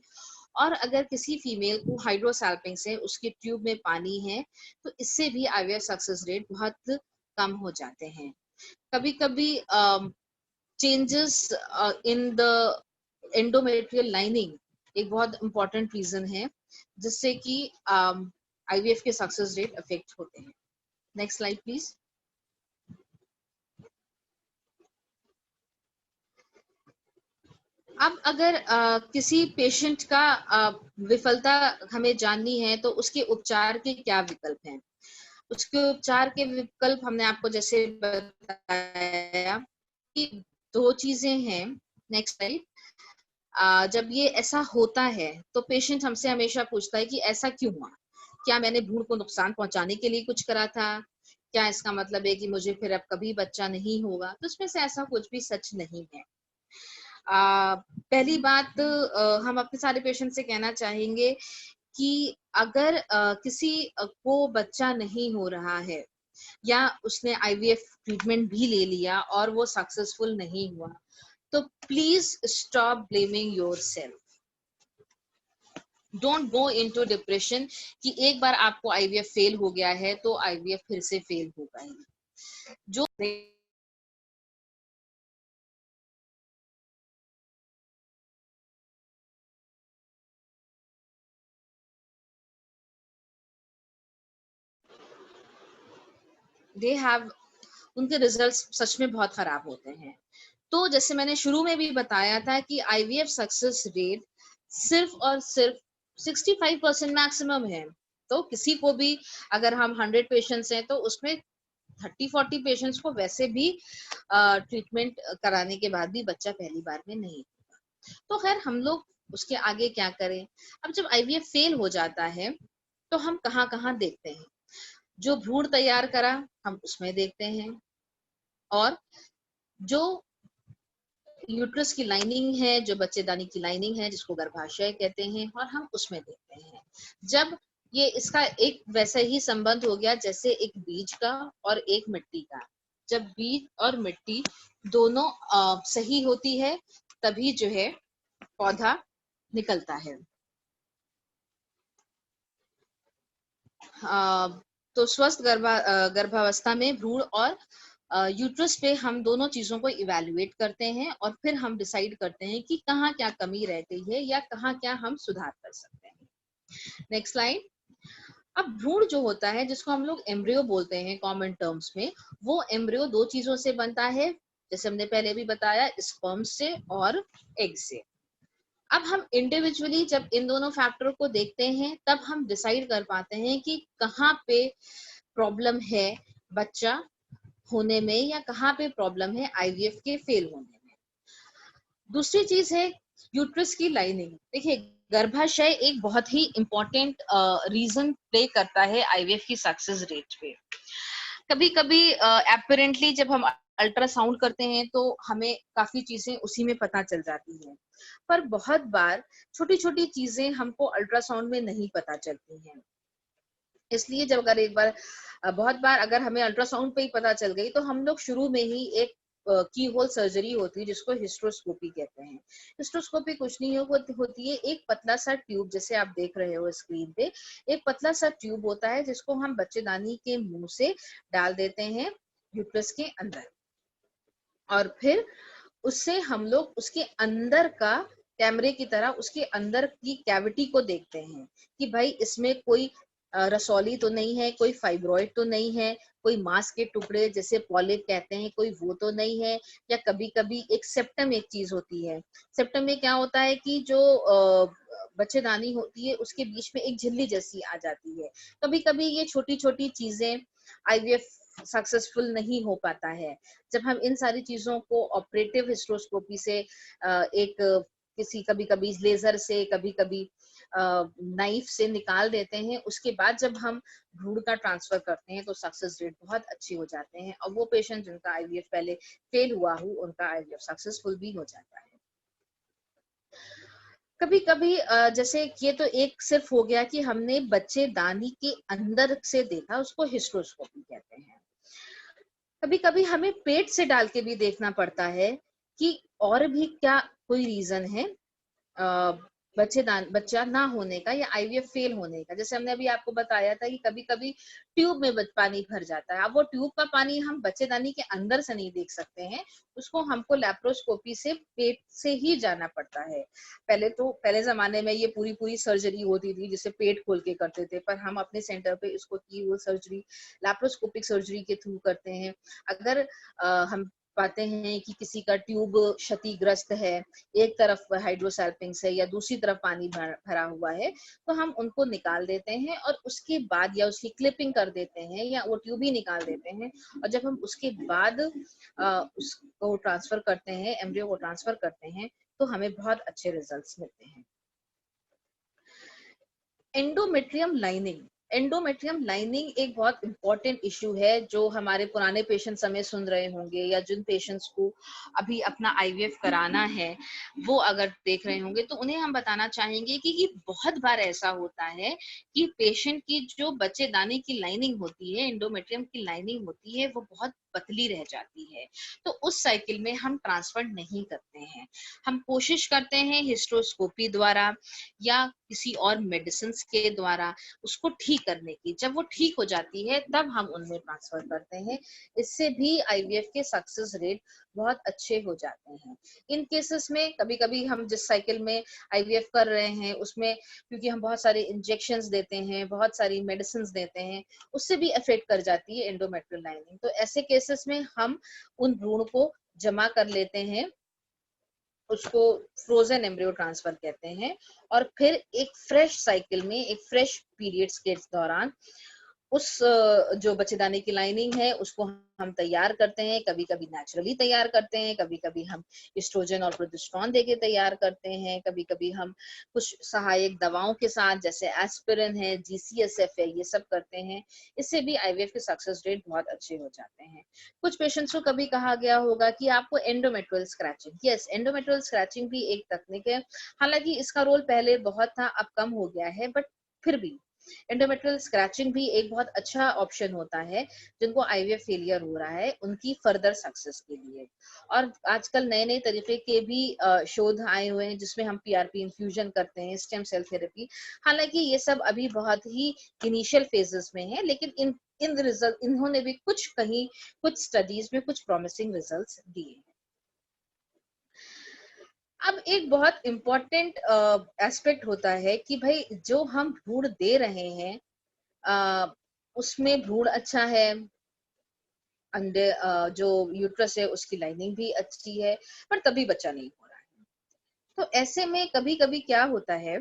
और अगर किसी फीमेल को हाइड्रोसैल्पिंग्स है, उसके ट्यूब में पानी है, तो इससे भी आईवीएफ सक्सेस रेट बहुत कम हो जाते हैं। कभी कभी changes in the endometrial lining एक बहुत इंपॉर्टेंट रीजन है जिससे कि आईवीएफ के सक्सेस रेट अफेक्ट होते हैं। Next slide please. अब अगर किसी पेशेंट का विफलता हमें जाननी है तो उसके उपचार के क्या विकल्प हैं। उसके उपचार के विकल्प हमने आपको जैसे बताया कि दो चीजें हैं। Next slide. जब ये ऐसा होता है तो पेशेंट हमसे हमेशा पूछता है कि ऐसा क्यों हुआ, क्या मैंने भ्रूण को नुकसान पहुंचाने के लिए कुछ करा था, क्या इसका मतलब है कि मुझे फिर अब कभी बच्चा नहीं होगा। तो इसमें से ऐसा कुछ भी सच नहीं है। पहली बात हम अपने सारे पेशेंट से कहना चाहेंगे कि अगर किसी को बच्चा नहीं हो रहा है या उसने आईवीएफ ट्रीटमेंट भी ले लिया और वो सक्सेसफुल नहीं हुआ, तो please stop blaming yourself. Don't go into depression कि एक बार आपको आईवीएफ फेल हो गया है तो आईवीएफ फिर से फेल होगा ही। जो दे हैव उनके रिजल्ट्स सच में बहुत खराब होते हैं। तो जैसे मैंने शुरू में भी बताया था कि आईवीएफ सक्सेस रेट सिर्फ और सिर्फ 65% मैक्सिमम है। तो किसी को भी अगर हम 100 पेशेंट्स हैं तो उसमें 30-40 पेशेंट्स को वैसे भी ट्रीटमेंट कराने के बाद भी बच्चा पहली बार में नहीं होगा। तो खैर हम लोग उसके आगे क्या करें। अब जब आईवीएफ फेल हो जाता है तो हम कहाँ कहाँ देखते हैं। जो भ्रूण तैयार करा हम उसमें देखते हैं, और जो यूट्रस की लाइनिंग है, जो बच्चेदानी की लाइनिंग है जिसको गर्भाशय कहते हैं, और हम उसमें देखते हैं। जब ये इसका एक वैसा ही संबंध हो गया जैसे एक बीज का और एक मिट्टी का। जब बीज और मिट्टी दोनों सही होती है तभी जो है पौधा निकलता है। तो स्वस्थ गर्भावस्था में भ्रूण और यूट्रस पे हम दोनों चीजों को इवैल्यूएट करते हैं और फिर हम डिसाइड करते हैं कि कहाँ क्या कमी रह गई है या कहाँ क्या हम सुधार कर सकते हैं। Next slide. अब भ्रूण जो होता है जिसको हम लोग एम्ब्रियो बोलते हैं कॉमन टर्म्स में, वो एम्ब्रियो दो चीजों से बनता है, जैसे हमने पहले भी बताया, स्पर्म से और एग से। अब हम इंडिविजुअली जब इन दोनों फैक्टर को देखते हैं तब हम डिसाइड कर पाते हैं कि कहाँ पे प्रॉब्लम है बच्चा होने में या कहाँ पे प्रॉब्लम है आईवीएफ के फेल होने में। दूसरी चीज है यूट्रस की लाइनिंग। देखिए, गर्भाशय एक बहुत ही इंपॉर्टेंट रीजन प्ले करता है आईवीएफ की सक्सेस रेट पे। कभी कभी एपरेंटली जब हम अल्ट्रासाउंड करते हैं तो हमें काफी चीजें उसी में पता चल जाती हैं, पर बहुत बार छोटी छोटी चीजें हमको अल्ट्रासाउंड में नहीं पता चलती हैं। इसलिए जब अगर एक बार बहुत बार अगर हमें अल्ट्रासाउंड पे ही पता चल गई तो हम लोग शुरू में ही एक की होल सर्जरी होती है जिसको हिस्ट्रोस्कोपी कहते हैं। हिस्ट्रोस्कोपी कुछ नहीं होती है, एक पतला सा ट्यूब, जैसे आप देख रहे हो स्क्रीन पे, एक पतला सा ट्यूब होता है जिसको हम बच्चेदानी के मुंह से डाल देते हैं यूट्रस के अंदर, और फिर उससे हम लोग उसके अंदर का कैमरे की तरह उसके अंदर की कैविटी को देखते हैं कि भाई इसमें कोई रसौली तो नहीं है, कोई फाइब्रॉइड तो नहीं है, कोई मांस के टुकड़े जैसे पॉलिप कहते हैं कोई वो तो नहीं है, या कभी कभी एक सेप्टम एक चीज होती है। सेप्टम में क्या होता है कि जो बच्चेदानी होती है उसके बीच में एक झिल्ली जैसी आ जाती है। कभी कभी ये छोटी छोटी चीजें आईवीएफ सक्सेसफुल नहीं हो पाता है। जब हम इन सारी चीजों को ऑपरेटिव हिस्ट्रोस्कोपी से एक किसी कभी कभी लेजर से कभी कभी नाइफ से निकाल देते हैं, उसके बाद जब हम भ्रूण का ट्रांसफर करते हैं तो सक्सेस रेट बहुत अच्छे हो जाते हैं, और वो पेशेंट जिनका आईवीएफ पहले फेल हुआ हो उनका आईवीएफ सक्सेसफुल भी हो जाता है। कभी कभी जैसे ये तो एक सिर्फ हो गया कि हमने बच्चेदानी के अंदर से देखा, उसको हिस्ट्रोस्कोपी कहते हैं। कभी कभी हमें पेट से डाल के भी देखना पड़ता है कि और भी क्या कोई रीजन है बच्चा ना होने का या आईवीएफ फेल होने का। जैसे हमने अभी आपको बताया था कि कभी कभी ट्यूब में पानी भर जाता है। अब वो ट्यूब का पानी हम बच्चेदानी के अंदर से नहीं देख सकते हैं, उसको हमको लैप्रोस्कोपी से पेट से ही जाना पड़ता है। पहले जमाने में ये पूरी पूरी सर्जरी होती थी जिसे पेट खोल के करते थे, पर हम अपने सेंटर पे इसको की वो सर्जरी लैप्रोस्कोपिक सर्जरी के थ्रू करते हैं। अगर हम पाते हैं कि किसी का ट्यूब क्षतिग्रस्त है, एक तरफ हाइड्रोसैल्पिंग्स है या दूसरी तरफ पानी भरा हुआ है, तो हम उनको निकाल देते हैं और उसके बाद या उसकी क्लिपिंग कर देते हैं या वो ट्यूब ही निकाल देते हैं। और जब हम उसके बाद उसको ट्रांसफर करते हैं, एम्ब्रियो को ट्रांसफर करते हैं, तो हमें बहुत अच्छे रिजल्ट्स मिलते हैं। एंडोमेट्रियम लाइनिंग एक बहुत इंपॉर्टेंट इश्यू है जो हमारे पुराने पेशेंट्स हमें सुन रहे होंगे, या जिन पेशेंट्स को अभी अपना आईवीएफ कराना है वो अगर देख रहे होंगे तो उन्हें हम बताना चाहेंगे कि बहुत बार ऐसा होता है कि पेशेंट की जो बच्चेदानी की लाइनिंग होती है, एंडोमेट्रियम की लाइनिंग होती है, वो बहुत पतली रह जाती है। तो उस साइकिल में हम ट्रांसफर नहीं करते हैं, हम कोशिश करते हैं हिस्ट्रोस्कोपी द्वारा या किसी और मेडिसिन के द्वारा उसको ठीक करने की। जब वो ठीक हो जाती है तब हम उनमें ट्रांसफर करते हैं। इससे भी आईवीएफ के सक्सेस रेट बहुत अच्छे हो जाते हैं। इन केसेस में कभी कभी हम जिस साइकिल में आईवीएफ कर रहे हैं उसमें क्योंकि हम बहुत सारे इंजेक्शंस देते हैं, बहुत सारी मेडिसिन देते हैं, उससे भी अफेक्ट कर जाती है एंडोमेट्रियल लाइनिंग। तो ऐसे केसेस में हम उन भ्रूण को जमा कर लेते हैं, उसको फ्रोजन एम्ब्रियो ट्रांसफर कहते हैं, और फिर एक फ्रेश साइकिल में एक फ्रेश पीरियड्स के दौरान उस जो बच्चेदानी की लाइनिंग है उसको हम तैयार करते हैं। कभी कभी नेचुरली तैयार करते हैं, कभी कभी हम एस्ट्रोजन और प्रोजेस्टेरोन देके तैयार करते हैं, कभी कभी हम कुछ सहायक दवाओं के साथ जैसे एस्पिरिन है, जीसीएसएफ है, ये सब करते हैं। इससे भी आईवीएफ के सक्सेस रेट बहुत अच्छे हो जाते हैं। कुछ पेशेंट्स को कभी कहा गया होगा कि आपको endometrial scratching, yes, endometrial scratching भी एक तकनीक है। हालांकि इसका रोल पहले बहुत था, अब कम हो गया है, बट फिर भी एंडोमेट्रियल स्क्रैचिंग भी एक बहुत अच्छा ऑप्शन होता है जिनको आईवीएफ फेलियर हो रहा है उनकी फर्दर सक्सेस के लिए। और आजकल नए नए तरीके के भी शोध आए हुए हैं जिसमें हम पीआरपी इन्फ्यूजन करते हैं, स्टेम सेल थेरेपी। हालांकि ये सब अभी बहुत ही इनिशियल फेजेस में है, लेकिन इन्होंने भी कुछ स्टडीज में कुछ प्रॉमिसिंग रिजल्ट्स दिए हैं। अब एक बहुत इम्पोर्टेंट एस्पेक्ट होता है कि भाई जो हम भ्रूण दे रहे हैं उसमें भ्रूण अच्छा है, अंडे जो यूट्रस है उसकी लाइनिंग भी अच्छी है, पर तभी बच्चा नहीं हो रहा है। तो ऐसे में कभी कभी क्या होता है,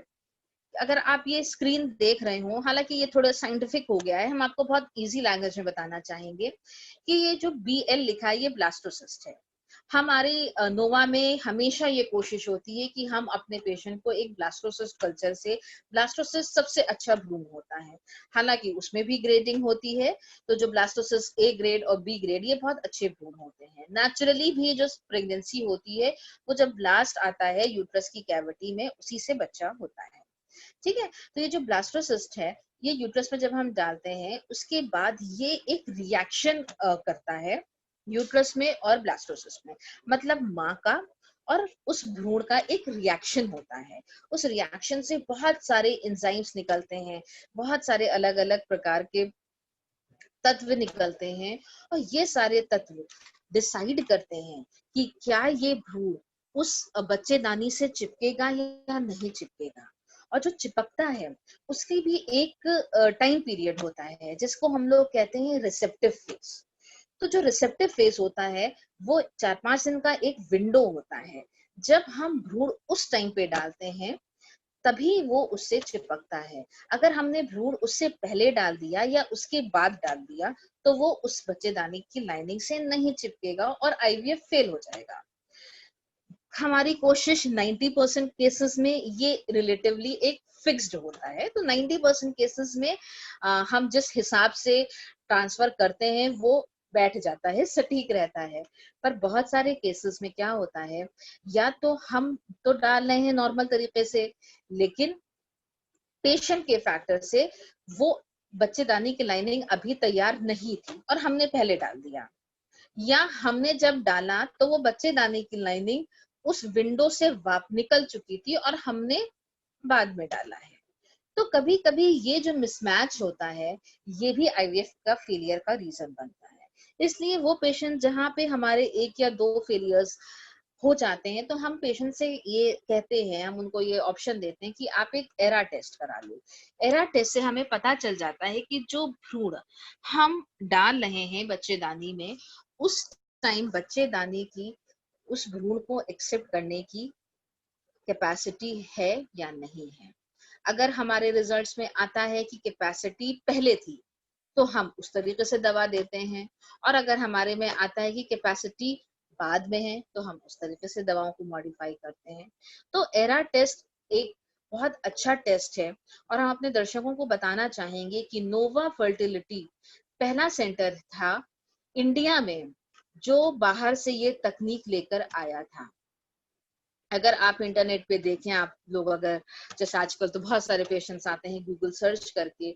अगर आप ये स्क्रीन देख रहे हो, हालांकि ये थोड़ा साइंटिफिक हो गया है, हम आपको बहुत इजी लैंग्वेज में बताना चाहेंगे कि ये जो BL लिखा है ये ब्लास्टोसिस्ट है। हमारी नोवा में हमेशा ये कोशिश होती है कि हम अपने पेशेंट को एक ब्लास्टोसिस्ट कल्चर से, ब्लास्टोसिस्ट सबसे अच्छा भ्रूण होता है, हालांकि उसमें भी ग्रेडिंग होती है, तो जो ब्लास्टोसिस्ट ए ग्रेड और बी ग्रेड ये बहुत अच्छे भ्रूण होते हैं। नेचुरली भी जो प्रेगनेंसी होती है वो जब ब्लास्ट आता है यूट्रस की कैविटी में, उसी से बच्चा होता है। ठीक है, तो ये जो ब्लास्टोसिस्ट है ये यूट्रस में जब हम डालते हैं उसके बाद ये एक रिएक्शन करता है यूट्रस में और ब्लास्टोसिस्ट में, मतलब माँ का और उस भ्रूण का एक रिएक्शन होता है। उस रिएक्शन से बहुत सारे एंजाइम्स निकलते हैं, बहुत सारे अलग अलग प्रकार के तत्व निकलते हैं, और ये सारे तत्व डिसाइड करते हैं कि क्या ये भ्रूण उस बच्चेदानी से चिपकेगा या नहीं चिपकेगा। और जो चिपकता है उसकी भी एक टाइम पीरियड होता है जिसको हम लोग कहते हैं रिसेप्टिव फेज। तो जो रिसेप्टिव फेज होता है वो 4-5 दिन का एक विंडो होता है, जब हम भ्रूण उस टाइम पे डालते हैं तभी वो उससे चिपकता है। अगर हमने भ्रूण उससे पहले डाल दिया या उसके बाद डाल दिया तो वो उस बच्चेदानी की लाइनिंग से नहीं चिपकेगा और आईवीएफ फेल हो जाएगा। हमारी कोशिश 90% केसेस में ये रिलेटिवली एक फिक्स्ड होता है, तो 90% केसेस में हम जिस हिसाब से ट्रांसफर करते हैं वो बैठ जाता है, सटीक रहता है। पर बहुत सारे केसेस में क्या होता है, या तो हम तो डाल रहे हैं नॉर्मल तरीके से, लेकिन पेशेंट के फैक्टर से वो बच्चेदानी की लाइनिंग अभी तैयार नहीं थी और हमने पहले डाल दिया, या हमने जब डाला तो वो बच्चेदानी की लाइनिंग उस विंडो से निकल चुकी थी और हमने बाद में डाला है। तो कभी कभी ये जो मिसमैच होता है ये भी आईवीएफ का फेलियर का रीजन बनता है। इसलिए वो पेशेंट जहाँ पे हमारे 1 या 2 फेलियर्स हो जाते हैं तो हम पेशेंट से ये कहते हैं, हम उनको ये ऑप्शन देते हैं कि आप एक एरा टेस्ट करा लो। एरा टेस्ट से हमें पता चल जाता है कि जो भ्रूण हम डाल रहे हैं बच्चेदानी में उस टाइम बच्चेदानी की उस भ्रूण को एक्सेप्ट करने की कैपेसिटी है या नहीं है। अगर हमारे रिजल्ट्स में आता है कि कैपेसिटी पहले थी तो हम उस तरीके से दवा देते हैं, और अगर हमारे में आता है कि कैपेसिटी बाद में है तो हम उस तरीके से दवाओं को मॉडिफाई करते हैं। तो एरा टेस्ट एक बहुत अच्छा टेस्ट है, और हम अपने दर्शकों को बताना चाहेंगे कि नोवा फर्टिलिटी पहला सेंटर था इंडिया में जो बाहर से ये तकनीक लेकर आया था। अगर आप इंटरनेट पे देखें, आप लोग अगर जैसे आजकल तो बहुत सारे पेशेंट्स आते हैं गूगल सर्च करके,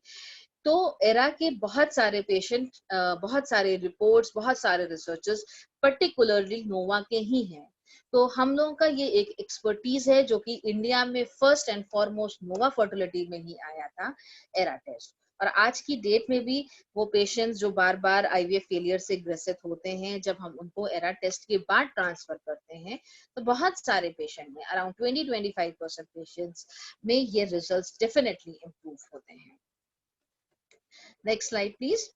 तो एरा के बहुत सारे पेशेंट, बहुत सारे रिपोर्ट्स, बहुत सारे रिसर्चर्स पर्टिकुलरली नोवा के ही हैं। तो हम लोगों का ये एक एक्सपर्टीज है जो कि इंडिया में first and foremost Nova fertility में ही आया था, एरा टेस्ट। और आज की डेट में भी वो पेशेंट्स जो बार बार आईवीएफ फेलियर से ग्रसित होते हैं, जब हम उनको एरा टेस्ट के बाद ट्रांसफर करते हैं तो बहुत सारे पेशेंट में अराउंड 20-25% पेशेंट्स में ये रिजल्ट्स डेफिनेटली इम्प्रूव होते हैं। Next slide please.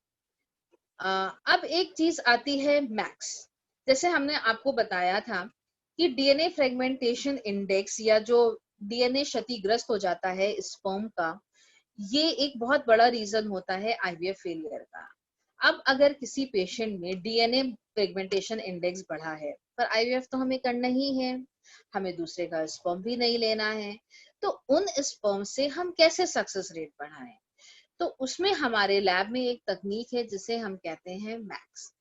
अब एक चीज आती है मैक्स। जैसे हमने आपको बताया था कि डीएनए फ्रेगमेंटेशन इंडेक्स या जो डीएनए क्षतिग्रस्त हो जाता है स्पर्म का, ये एक बहुत बड़ा रीजन होता है आईवीएफ फेलियर का। अब अगर किसी पेशेंट में डीएनए फ्रेगमेंटेशन इंडेक्स बढ़ा है पर आईवीएफ तो हमें करना ही है, हमें दूसरे का स्पर्म भी नहीं लेना है, तो उन स्पर्म से हम कैसे सक्सेस रेट बढ़ाएं? तो उसमें हमारे लैब में एक तकनीक है जिसे हम कहते हैं मैक्स।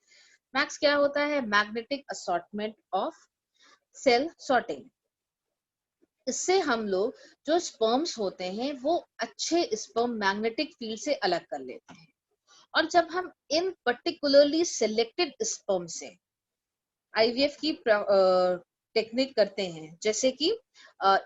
मैक्स क्या होता है? Magnetic assortment of cell sorting. इससे हम लोग जो स्पर्म्स होते हैं वो अच्छे स्पर्म मैग्नेटिक फील्ड से अलग कर लेते हैं, और जब हम इन पर्टिकुलरली सिलेक्टेड स्पर्म से आईवीएफ की टेक्निक करते हैं, जैसे कि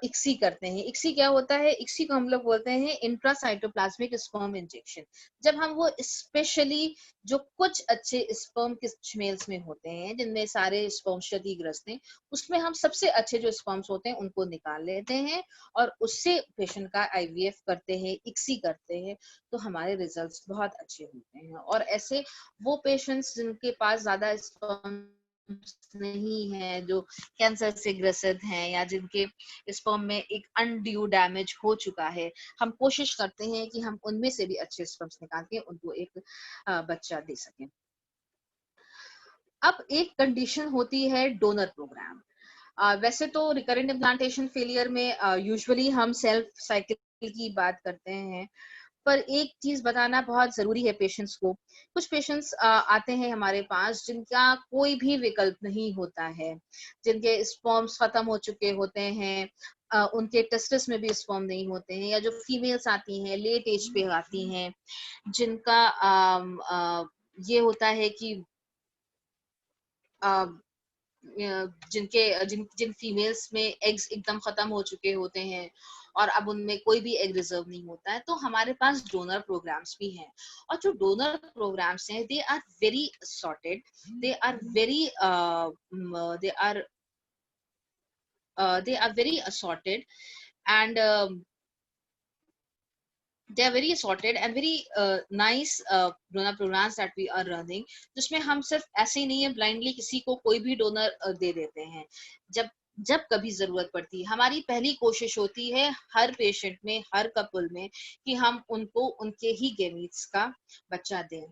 इक्सी करते हैं। इक्सी क्या होता है? इक्सी को हम लोग बोलते हैं इंट्रासाइटोप्लाज्मिक स्पर्म इंजेक्शन। जब हम वो स्पेशली जो कुछ अच्छे स्पर्म कुछ मेल्स में होते हैं जिनमें सारे स्पर्म क्षतिग्रस्त हैं, उसमें हम सबसे अच्छे जो स्पर्म्स होते हैं उनको निकाल लेते हैं और उससे पेशेंट का आईवीएफ करते हैं, इक्सी करते हैं, तो हमारे रिजल्ट्स बहुत अच्छे होते हैं। और ऐसे वो पेशेंट्स जिनके पास ज्यादा स्पर्म नहीं है, जो कैंसर से ग्रसित हैं या जिनके स्पर्म में एक अनड्यू डैमेज हो चुका है, हम कोशिश करते हैं कि हम उनमें से भी अच्छे स्पर्म्स निकाल के उनको एक बच्चा दे सकें। अब एक कंडीशन होती है डोनर प्रोग्राम। वैसे तो रिकरेंट इम्प्लांटेशन फेलियर में यूजुअली हम सेल्फ साइकिल की बात करते हैं, पर एक चीज बताना बहुत जरूरी है पेशेंट्स को। कुछ पेशेंट्स आते हैं हमारे पास जिनका कोई भी विकल्प नहीं होता है, जिनके स्पर्म्स खत्म हो चुके होते हैं, उनके टेस्टिस में भी स्पर्म नहीं होते हैं, या जो फीमेल्स आती हैं लेट एज पे आती हैं, जिनका ये होता है कि अ, जिन फीमेल्स में एग्स एकदम खत्म हो चुके होते हैं और अब उनमें कोई भी एग रिजर्व नहीं होता है, तो हमारे पास डोनर प्रोग्राम्स भी हैं। और जो डोनर प्रोग्राम्स हैं, they are very sorted, they are very they are they are very assorted, and they are very assorted and very nice donor programs that we are running, जिसमें हम सिर्फ ऐसे ही नहीं है ब्लाइंडली किसी को कोई भी डोनर दे देते हैं। जब जब कभी जरूरत पड़ती है, हमारी पहली कोशिश होती है हर पेशेंट में, हर कपल में, कि हम उनको उनके ही गेमीट्स का बच्चा दें।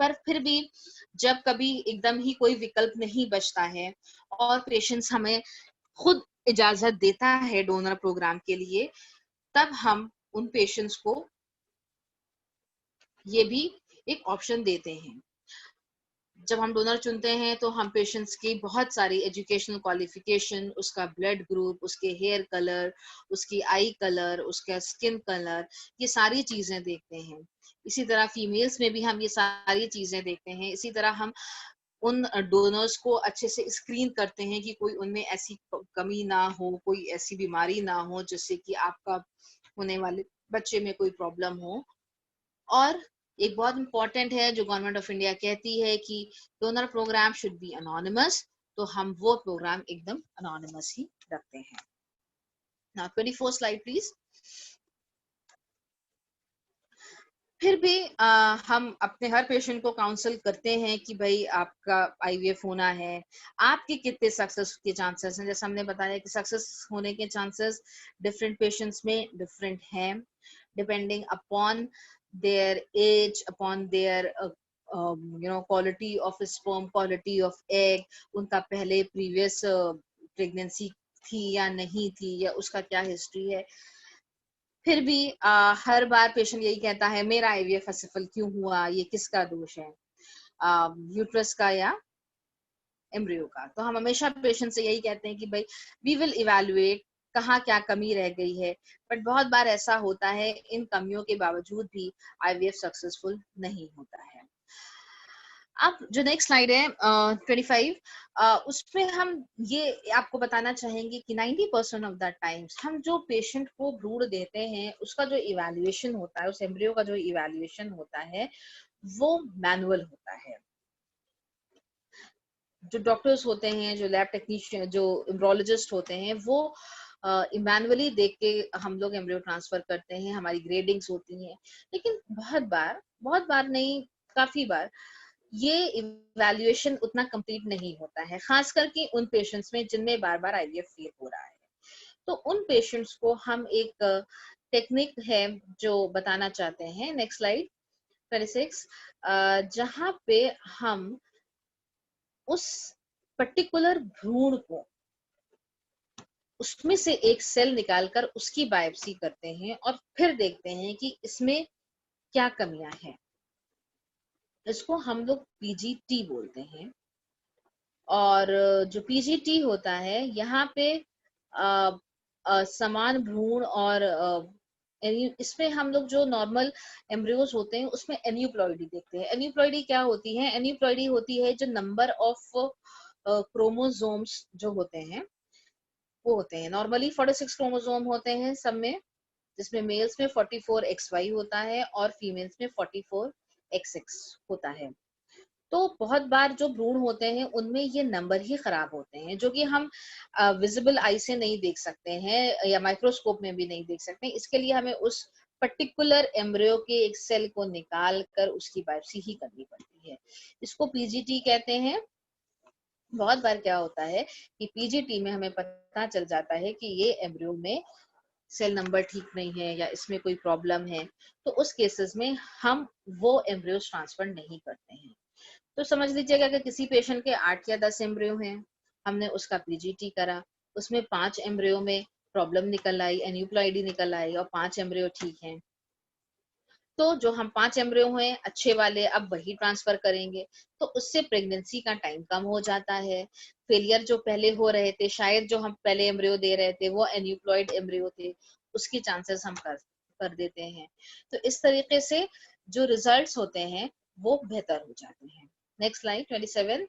पर फिर भी जब कभी एकदम ही कोई विकल्प नहीं बचता है और पेशेंट्स हमें खुद इजाजत देता है डोनर प्रोग्राम के लिए, तब हम उन पेशेंट्स को ये भी एक ऑप्शन देते हैं। जब हम डोनर चुनते हैं तो हम पेशेंट्स की बहुत सारी एजुकेशनल क्वालिफिकेशन, उसका ब्लड ग्रुप, उसके हेयर कलर, उसकी आई कलर, उसका स्किन कलर, ये सारी चीजें देखते हैं। इसी तरह फीमेल्स में भी हम ये सारी चीजें देखते हैं। इसी तरह हम उन डोनर्स को अच्छे से स्क्रीन करते हैं कि कोई उनमें ऐसी कमी ना हो, कोई ऐसी बीमारी ना हो जिससे कि आपका होने वाले बच्चे में कोई प्रॉब्लम हो। और एक बहुत इंपॉर्टेंट है जो गवर्नमेंट ऑफ इंडिया कहती है कि donor programme should be anonymous, तो हम वो प्रोग्राम एकदम अनोनिमस ही रखते हैं। Now 24 slide please. फिर भी हम अपने हर पेशेंट को काउंसल करते हैं कि भाई आपका आईवीएफ होना है, आपके कितने सक्सेस के चांसेस हैं। जैसे हमने बताया कि सक्सेस होने के चांसेस डिफरेंट पेशेंट्स में डिफरेंट हैं, depending upon their age, upon their quality of sperm, quality of egg, उनका पहले previous pregnancy थी या नहीं थी, या उसका क्या हिस्ट्री है। फिर भी हर बार पेशेंट यही कहता है मेरा आईवीएफ असफल क्यों हुआ, ये किसका दोष है, यूट्रस का या एम्ब्रियो का। तो हम हमेशा पेशेंट से यही कहते हैं कि भाई वी विल इवैल्यूएट कहाँ क्या कमी रह गई है। बट बहुत बार ऐसा होता है इन कमियों के बावजूद भी आईवीएफ सक्सेसफुल नहीं होता है। अब जो नेक्स्ट स्लाइड है 25, उसमें हम ये आपको बताना चाहेंगे कि 90% ऑफ द टाइम्स हम जो पेशेंट को भ्रूण देते हैं उसका जो इवैल्यूएशन होता है, उस एम्ब्रियो का जो इवैल्यूएशन होता है, वो मैनुअल होता है। जो डॉक्टर्स होते हैं, जो लैब टेक्नीशियन, जो एम्ब्रोलॉजिस्ट होते हैं, वो मैनुअली देख के हम लोग एम्ब्रियो ट्रांसफर करते हैं, हमारी ग्रेडिंग्स होती हैं। लेकिन बहुत बार नहीं, काफी बार ये इवैल्यूएशन उतना कंप्लीट नहीं होता है, खास करके उन पेशेंट्स में जिनमें बार बार आईवीएफ फेल हो रहा है। तो उन पेशेंट्स को हम एक टेक्निक है जो बताना चाहते हैं। नेक्स्ट स्लाइड 26, जहाँ पे हम उस पर्टिकुलर भ्रूण को, उसमें से एक सेल निकालकर उसकी बायोप्सी करते हैं और फिर देखते हैं कि इसमें क्या कमियां हैं। इसको हम लोग पीजीटी बोलते हैं। और जो पीजीटी होता है, यहाँ पे समान भ्रूण और इसमें हम लोग जो नॉर्मल एम्ब्रियोज होते हैं उसमें एन्यूप्लॉइडी देखते हैं। एन्यूप्लॉइडी क्या होती है? एन्यूप्लॉइडी होती है जो नंबर ऑफ क्रोमोसोम्स जो होते हैं वो होते हैं। नॉर्मली 46 क्रोमोसोम होते हैं सब में, जिसमें मेल्स में 44XY होता है और फीमेल्स में 44XX होता है। तो बहुत बार जो भ्रूण होते हैं उनमें ये नंबर ही खराब होते हैं, जो कि हम विजिबल आई से नहीं देख सकते हैं या माइक्रोस्कोप में भी नहीं देख सकते। इसके लिए हमें उस पर्टिकुलर एम्ब्रियो के एक सेल को निकाल कर उसकी बायोप्सी ही करनी पड़ती है। इसको पीजीटी कहते हैं। बहुत बार क्या होता है कि पीजीटी में हमें पता चल जाता है कि ये एम्ब्रियो में सेल नंबर ठीक नहीं है या इसमें कोई प्रॉब्लम है, तो उस केसेस में हम वो एम्ब्रियोज ट्रांसफर नहीं करते हैं। तो समझ लीजिएगा कि किसी पेशेंट के 8 या 10 एम्ब्रियो हैं, हमने उसका पीजीटी करा, उसमें 5 एम्ब्रियो में प्रॉब्लम निकल आई, एन्यूप्लॉइडी निकल आई और 5 एम्ब्रियो ठीक हैं। तो जो हम 5 एम्ब्रियो हैं अच्छे वाले, अब वही ट्रांसफर करेंगे, तो उससे प्रेगनेंसी का टाइम कम हो जाता है। फेलियर जो पहले हो रहे थे, शायद जो हम पहले एम्ब्रियो दे रहे थे वो एन्यूप्लॉइड एम्ब्रियो थे, उसकी चांसेस हम कर देते हैं। तो इस तरीके से जो रिजल्ट्स होते हैं वो बेहतर हो जाते हैं। Next slide 27।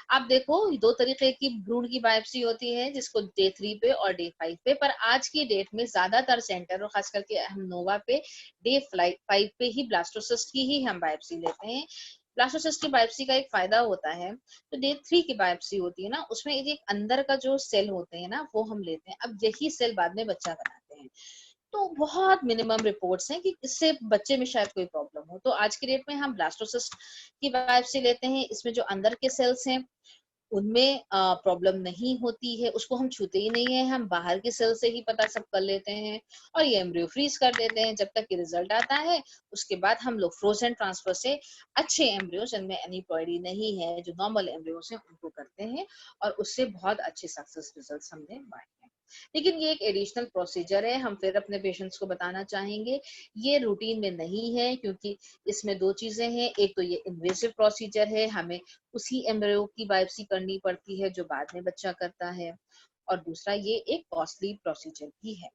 आप देखो, दो तरीके की भ्रूण की बायोप्सी होती है, जिसको डे 3 पे और डे 5 पे, पर आज की डेट में ज्यादातर सेंटर और खास करके हम नोवा पे डे 5 पे ही ब्लास्टोसिस्ट की ही हम बायोप्सी लेते हैं। ब्लास्टोसिस्ट की बायोप्सी का एक फायदा होता है, तो डे 3 की बायोप्सी होती है ना, उसमें एक अंदर का जो सेल होते हैं ना वो हम लेते हैं। अब यही सेल बाद में बच्चा बनाते हैं, तो बहुत मिनिमम रिपोर्ट्स हैं कि इससे बच्चे में शायद कोई प्रॉब्लम हो। तो आज की डेट में हम ब्लास्टोसिस्ट की बायोप्सी लेते हैं। इसमें जो अंदर के सेल्स हैं उनमें प्रॉब्लम नहीं होती है, उसको हम छूते ही नहीं है, हम बाहर के सेल से ही पता सब कर लेते हैं और ये एम्ब्रियो फ्रीज कर देते हैं जब तक कि रिजल्ट आता है। उसके बाद हम लोग फ्रोजन ट्रांसफर से अच्छे एम्ब्रियो जिनमें एनीप्लॉइडी नहीं है, जो नॉर्मल एम्ब्रियोस हैं, उनको करते हैं और उससे बहुत अच्छे सक्सेस रिजल्ट्स हमने पाए हैं। लेकिन ये एक एडिशनल प्रोसीजर है, हम फिर अपने पेशेंट्स को बताना चाहेंगे, ये रूटीन में नहीं है, क्योंकि इसमें दो चीजें हैं। एक तो ये इन्वेसिव प्रोसीजर है, हमें उसी एम्ब्रियो की बायोप्सी करनी पड़ती है जो बाद में बच्चा करता है, और दूसरा ये एक कॉस्टली प्रोसीजर भी है।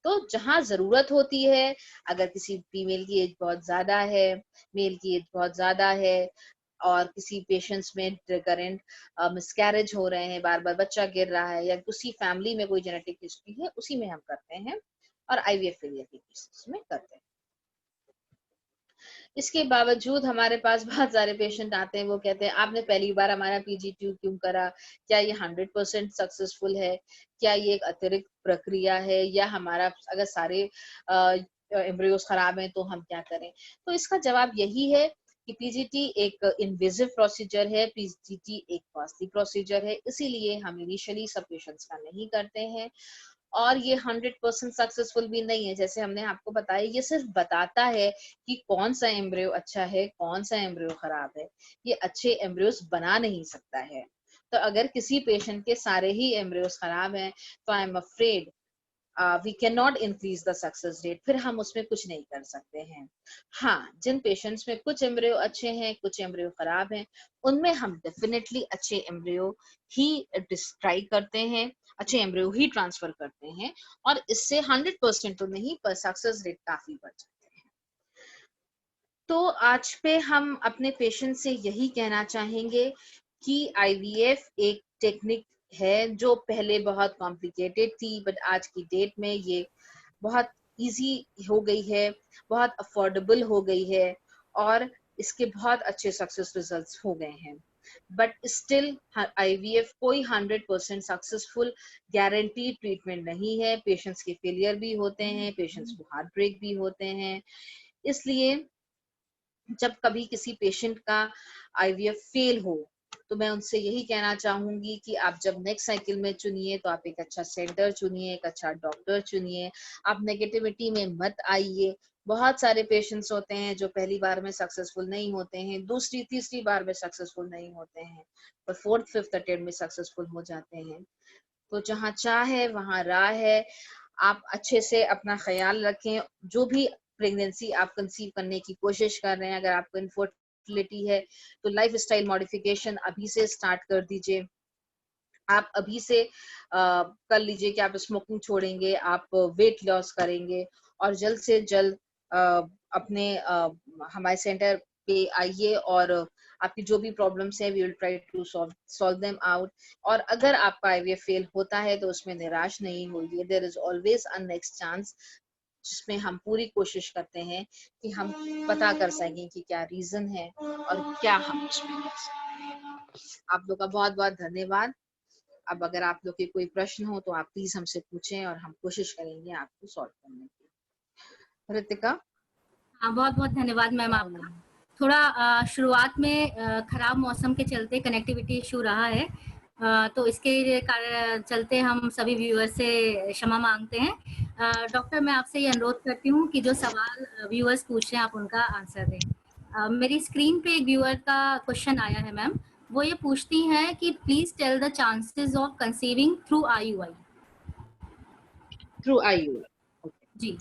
तो जहां जरूरत होती है, अगर किसी फीमेल की एज बहुत ज्यादा है, मेल की एज बहुत ज्यादा है, और किसी पेशेंट्स में रिकरेंट मिसकैरेज हो रहे हैं, बार बार बच्चा गिर रहा है, या उसी फैमिली में कोई जेनेटिक हिस्ट्री है, उसी में हम करते हैं, और आईवीएफ फेलियर के केसेस में करते हैं। इसके बावजूद हमारे पास बहुत सारे पेशेंट आते हैं, वो कहते हैं आपने पहली बार हमारा पीजीटी क्यों करा, क्या ये 100% सक्सेसफुल है, क्या ये एक अतिरिक्त प्रक्रिया है, या हमारा अगर सारे एम्ब्रियोस खराब हैं तो हम क्या करें। तो इसका जवाब यही है कि पीजीटी एक इन्वेजिव प्रोसीजर है, पीजीटी एक कॉस्टली प्रोसीजर है, इसीलिए हम इनिशियली सब पेशेंट्स का नहीं करते हैं, और ये 100% सक्सेसफुल भी नहीं है। जैसे हमने आपको बताया, ये सिर्फ बताता है कि कौन सा एम्ब्रियो अच्छा है, कौन सा एम्ब्रियो खराब है, ये अच्छे एम्ब्रियोस बना नहीं सकता है। तो अगर किसी पेशेंट के सारे ही एम्ब्रियोस खराब हैं, तो I am afraid we can not increase the success rate, फिर हम उसमें कुछ नहीं कर सकते हैं। हाँ, जिन पेशेंट्स में कुछ एम्ब्रियो अच्छे हैं, कुछ एम्ब्रियो खराब हैं, उनमें हम डेफिनेटली अच्छे एम्ब्रियो ही ट्राई करते हैं, अच्छे एम्ब्रियो ही ट्रांसफर करते हैं, और इससे 100% तो नहीं, पर सक्सेस रेट काफी बढ़ जाते हैं। तो आज पे हम अपने पेशेंट से यही कहना चाहेंगे कि आईवीएफ एक टेक्निक है जो पहले बहुत कॉम्प्लिकेटेड थी, बट आज की डेट में ये बहुत इजी हो गई है, बहुत अफोर्डेबल हो गई है, और इसके बहुत अच्छे सक्सेस रिजल्ट्स हो गए हैं। बट स्टिल आईवीएफ कोई 100% सक्सेसफुल गारंटी ट्रीटमेंट नहीं है। पेशेंट्स के फेलियर भी होते हैं, पेशेंट्स को हार्ट ब्रेक भी होते हैं। इसलिए जब कभी किसी पेशेंट का आईवीएफ फेल हो, तो मैं उनसे यही कहना चाहूंगी कि आप जब नेक्स्ट साइकिल में चुनिए, तो आप एक अच्छा सेंटर चुनिए, एक अच्छा डॉक्टर चुनिए, आप नेगेटिविटी में मत आइए। बहुत सारे पेशेंट्स होते हैं जो पहली बार में सक्सेसफुल नहीं होते हैं, दूसरी तीसरी बार में सक्सेसफुल नहीं होते हैं, पर फोर्थ फिफ्थ अटेम्प्ट में सक्सेसफुल हो जाते हैं। तो जहाँ चाह है वहाँ राह है। आप अच्छे से अपना ख्याल रखें। जो भी प्रेगनेंसी आप कंसीव करने की कोशिश कर रहे हैं, अगर आपको इनफर्टिलिटी है, तो लाइफ स्टाइल मॉडिफिकेशन अभी से स्टार्ट कर दीजिए। आप अभी से कर लीजिए कि आप स्मोकिंग छोड़ेंगे, आप वेट लॉस करेंगे, और जल्द से जल्द अपने हमारे सेंटर पे आइए, और आपकी जो भी प्रॉब्लम्स हैं, we will try to solve them out. और अगर आपका आईवीएफ फेल होता है तो उसमें निराश नहीं होइए, there is always a next chance, जिसमें हम पूरी कोशिश करते हैं कि हम पता कर सकें कि क्या रीजन है और क्या हम उसमें कर सकते हैं। आप लोग का बहुत बहुत धन्यवाद। अब अगर आप लोग के कोई प्रश्न हो तो आप प्लीज हमसे पूछें, और हम कोशिश करेंगे आपको सॉल्व करने की। रितिका। हाँ, बहुत बहुत धन्यवाद मैम आपका। थोड़ा शुरुआत में खराब मौसम के चलते कनेक्टिविटी इशू रहा है, तो इसके चलते हम सभी व्यूअर से क्षमा मांगते हैं। डॉक्टर, मैं आपसे ये अनुरोध करती हूँ कि जो सवाल व्यूअर्स पूछ रहे हैं आप उनका आंसर दें। मेरी स्क्रीन पे एक व्यूअर का क्वेश्चन आया है मैम, वो ये पूछती हैं कि please tell the chances of conceiving through IUI। Through IUI। जी।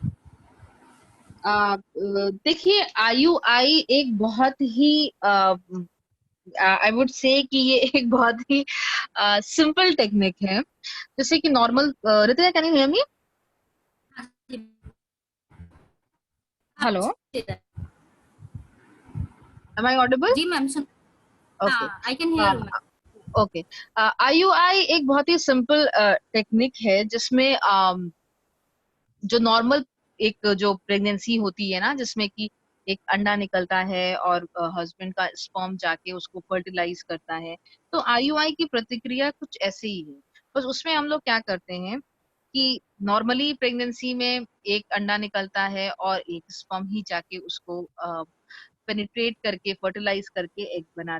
देखिए, IUI एक बहुत ही आई वुड से कि ये एक बहुत ही सिंपल टेक्निक है, जैसे कि normal. Ritika, can you hear me? Hello, am I audible? जी मैम सुन। ओके। हाँ, I can hear you ma'am. Okay. IUI एक बहुत ही सिंपल टेक्निक है, जिसमें जो नॉर्मल एक जो प्रेगनेंसी होती है ना, जिसमें कि एक अंडा निकलता है और हस्बैंड का स्पर्म जाके उसको फर्टिलाइज करता है, तो IUI की प्रतिक्रिया कुछ ऐसे ही है। बस उसमें हम लोग क्या करते हैं कि नॉर्मली प्रेगनेंसी में एक अंडा निकलता है और एक स्पर्म ही जाके उसको पेनिट्रेट करके फर्टिलाइज करके एग बना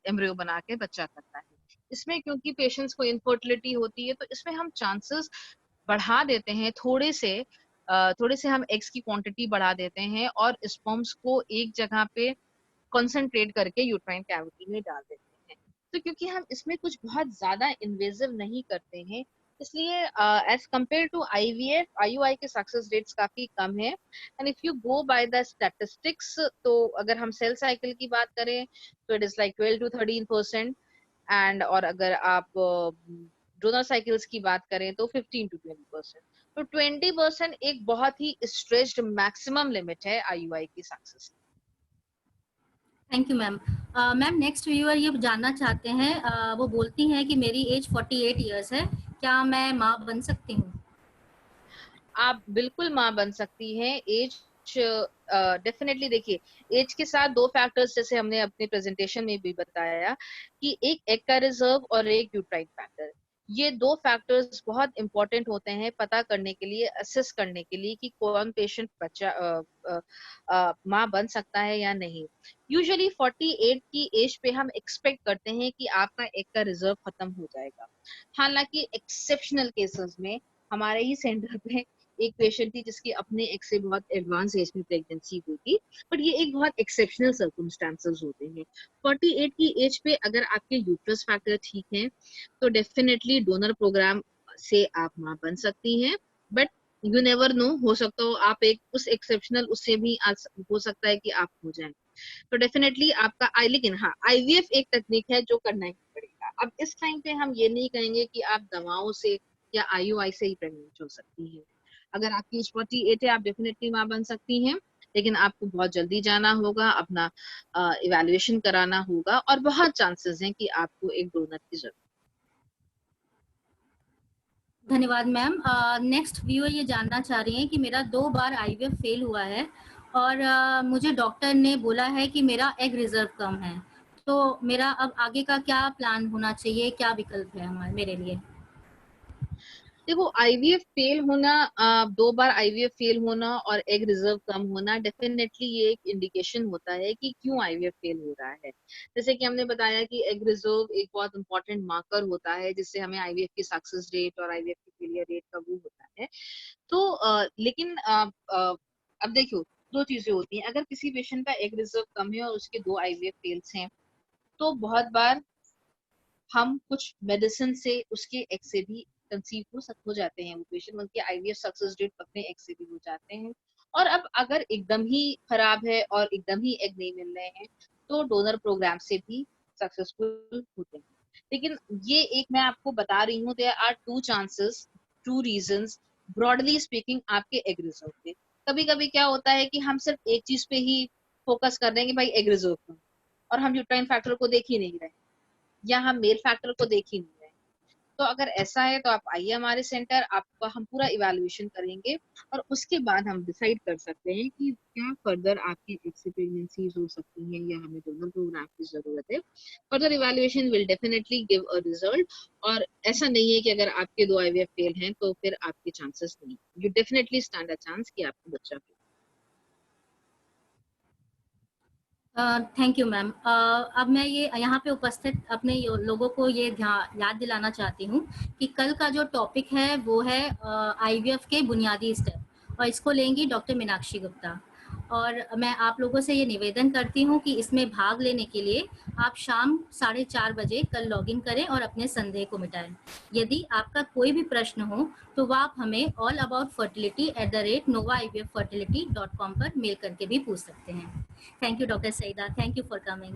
एम्ब्रियो बना के बच्चा करता है। इसमें क्योंकि पेशेंट्स को इनफर्टिलिटी होती है, तो इसमें हम चांसेस बढ़ा देते हैं थोड़े से हम एग्स की क्वांटिटी बढ़ा देते हैं और स्पर्म्स को एक जगह पे कंसंट्रेट करके यूट्राइन कैविटी में डाल देते हैं। तो क्योंकि हम इसमें कुछ बहुत ज्यादा इन्वेजिव नहीं करते हैं, इसलिए as compare to IVF, IUI के सक्सेस रेट्स काफी कम है। And if you go by the statistics, तो अगर हम सेल साइकिल की बात करें तो it is like 12 to 13%। And और अगर आप डोनर साइकिल्स की बात करें तो 15 to 20%। तो 20% एक बहुत ही स्ट्रेच्ड मैक्सिमम लिमिट है IUI की success. Thank you ma'am. Ma'am next viewer ये जानना चाहते हैं, वो बोलती हैं कि मेरी एज 48 ईयर्स है, क्या मैं माँ बन सकती हूँ? आप बिल्कुल माँ बन सकती हैं। एज डेफिनेटली, देखिए, एज के साथ दो फैक्टर्स, जैसे हमने अपने प्रेजेंटेशन में भी बताया कि एक एग का रिजर्व और एक यूट्राइन फैक्टर, ये दो फैक्टर्स बहुत इंपॉर्टेंट होते हैं पता करने के लिए, असेस करने के लिए कि कौन पेशेंट बच्चा माँ बन सकता है या नहीं। यूजुअली 48 की एज पे हम एक्सपेक्ट करते हैं कि आपका एग का रिजर्व खत्म हो जाएगा। हालांकि एक्सेप्शनल केसेस में हमारे ही सेंटर पे एक पेशेंट थी जिसकी अपने एक से बहुत एडवांस एज में प्रेगनेंसी हुई थी, बट ये एक बहुत एक्सेप्शनल सर्कमस्टांसेस होते हैं। 48 की एज पे अगर आपके यूट्रस फैक्टर ठीक है, तो डेफिनेटली डोनर प्रोग्राम से आप मां बन सकती हैं। बट यू नेवर नो, हो सकता हो आप एक उस एक्सेप्शनल उससे भी हो सकता है कि आप हो जाए। तो डेफिनेटली आपका लेकिन हाँ, IVF एक टेक्निक है जो करना ही पड़ेगा। अब इस टाइम पे हम ये नहीं कहेंगे कि आप दवाओं से या IUI से ही प्रेग्नेंट हो सकती हैं। अगर आपकी एज 48 है, आप डेफिनेटली माँ बन सकती हैं, लेकिन आपको बहुत जल्दी जाना होगा, अपना इवैल्यूएशन कराना होगा, और बहुत चांसेस हैं कि आपको एक डोनर की जरूरत। धन्यवाद मैम। नेक्स्ट व्यूअर ये जानना चाह रही हैं कि मेरा 2 बार IVF फेल हुआ है और मुझे डॉक्टर ने बोला है कि मेरा एग रिजर्व कम है, तो मेरा अब आगे का क्या प्लान होना चाहिए, क्या विकल्प है हमारे मेरे लिए? देखो, IVF फेल होना, 2 बार IVF फेल होना और एग रिजर्व कम होना, डेफिनेटली ये एक इंडिकेशन होता है कि क्यों IVF फेल हो रहा है। जैसे कि हमने बताया कि एग रिजर्व एक बहुत इंपॉर्टेंट मार्कर होता है, जिससे हमें IVF की सक्सेस रेट और IVF की फेलियर रेट का वो होता है। तो लेकिन अब देखो, दो चीजें होती हैं। अगर किसी पेशेंट का एग रिजर्व कम है और उसके 2 IVF फेल्स हैं, तो बहुत बार हम कुछ मेडिसिन से उसके एग से भी कंसीव हो जाते हैं वो पेशेंट, उनके IVF सक्सेस रेट अपने एग से भी हो जाते हैं। और अब अगर एकदम ही खराब है और एकदम ही एग नहीं मिल रहे हैं, तो डोनर प्रोग्राम से भी सक्सेसफुल होते हैं। लेकिन ये एक मैं आपको बता रही हूँ, there are 2 chances, 2 reasons, broadly speaking, आपके एग रिजर्व पे। कभी कभी क्या होता है कि हम सिर्फ एक चीज पे ही फोकस कर रहे हैं कि भाई एग रिजर्व कम, और हम यूट्राइन फैक्टर को देख ही नहीं रहे, या हम मेल फैक्टर को देख ही नहीं रहे। तो अगर ऐसा है तो आप आइए हमारे सेंटर, आपका हम पूरा इवैल्यूएशन करेंगे, और उसके बाद हम डिसाइड कर सकते हैं कि क्या फर्दर आपकी एक्सी प्रेगनेंसीज हो सकती हैं या हमें डोनर प्रोग्राम की जरूरत है। Further evaluation will definitely give a result. और ऐसा नहीं है कि अगर आपके 2 IVF फेल हैं तो फिर आपके चांसेस नहीं, you definitely stand a chance कि आपको बच्चा हो। Thank you ma'am. अब मैं ये यहाँ पे उपस्थित अपने लोगों को ये याद दिलाना चाहती हूँ कि कल का जो टॉपिक है वो है IVF के बुनियादी स्टेप, और इसको लेंगी डॉक्टर मीनाक्षी गुप्ता। और मैं आप लोगों से ये निवेदन करती हूँ कि इसमें भाग लेने के लिए आप शाम 4:30 बजे कल लॉगिन करें और अपने संदेह को मिटाएं। यदि आपका कोई भी प्रश्न हो तो वह आप हमें allaboutfertility@novaivffertility.com पर मेल करके भी पूछ सकते हैं। Thank you doctor Saeeda, thank you for coming.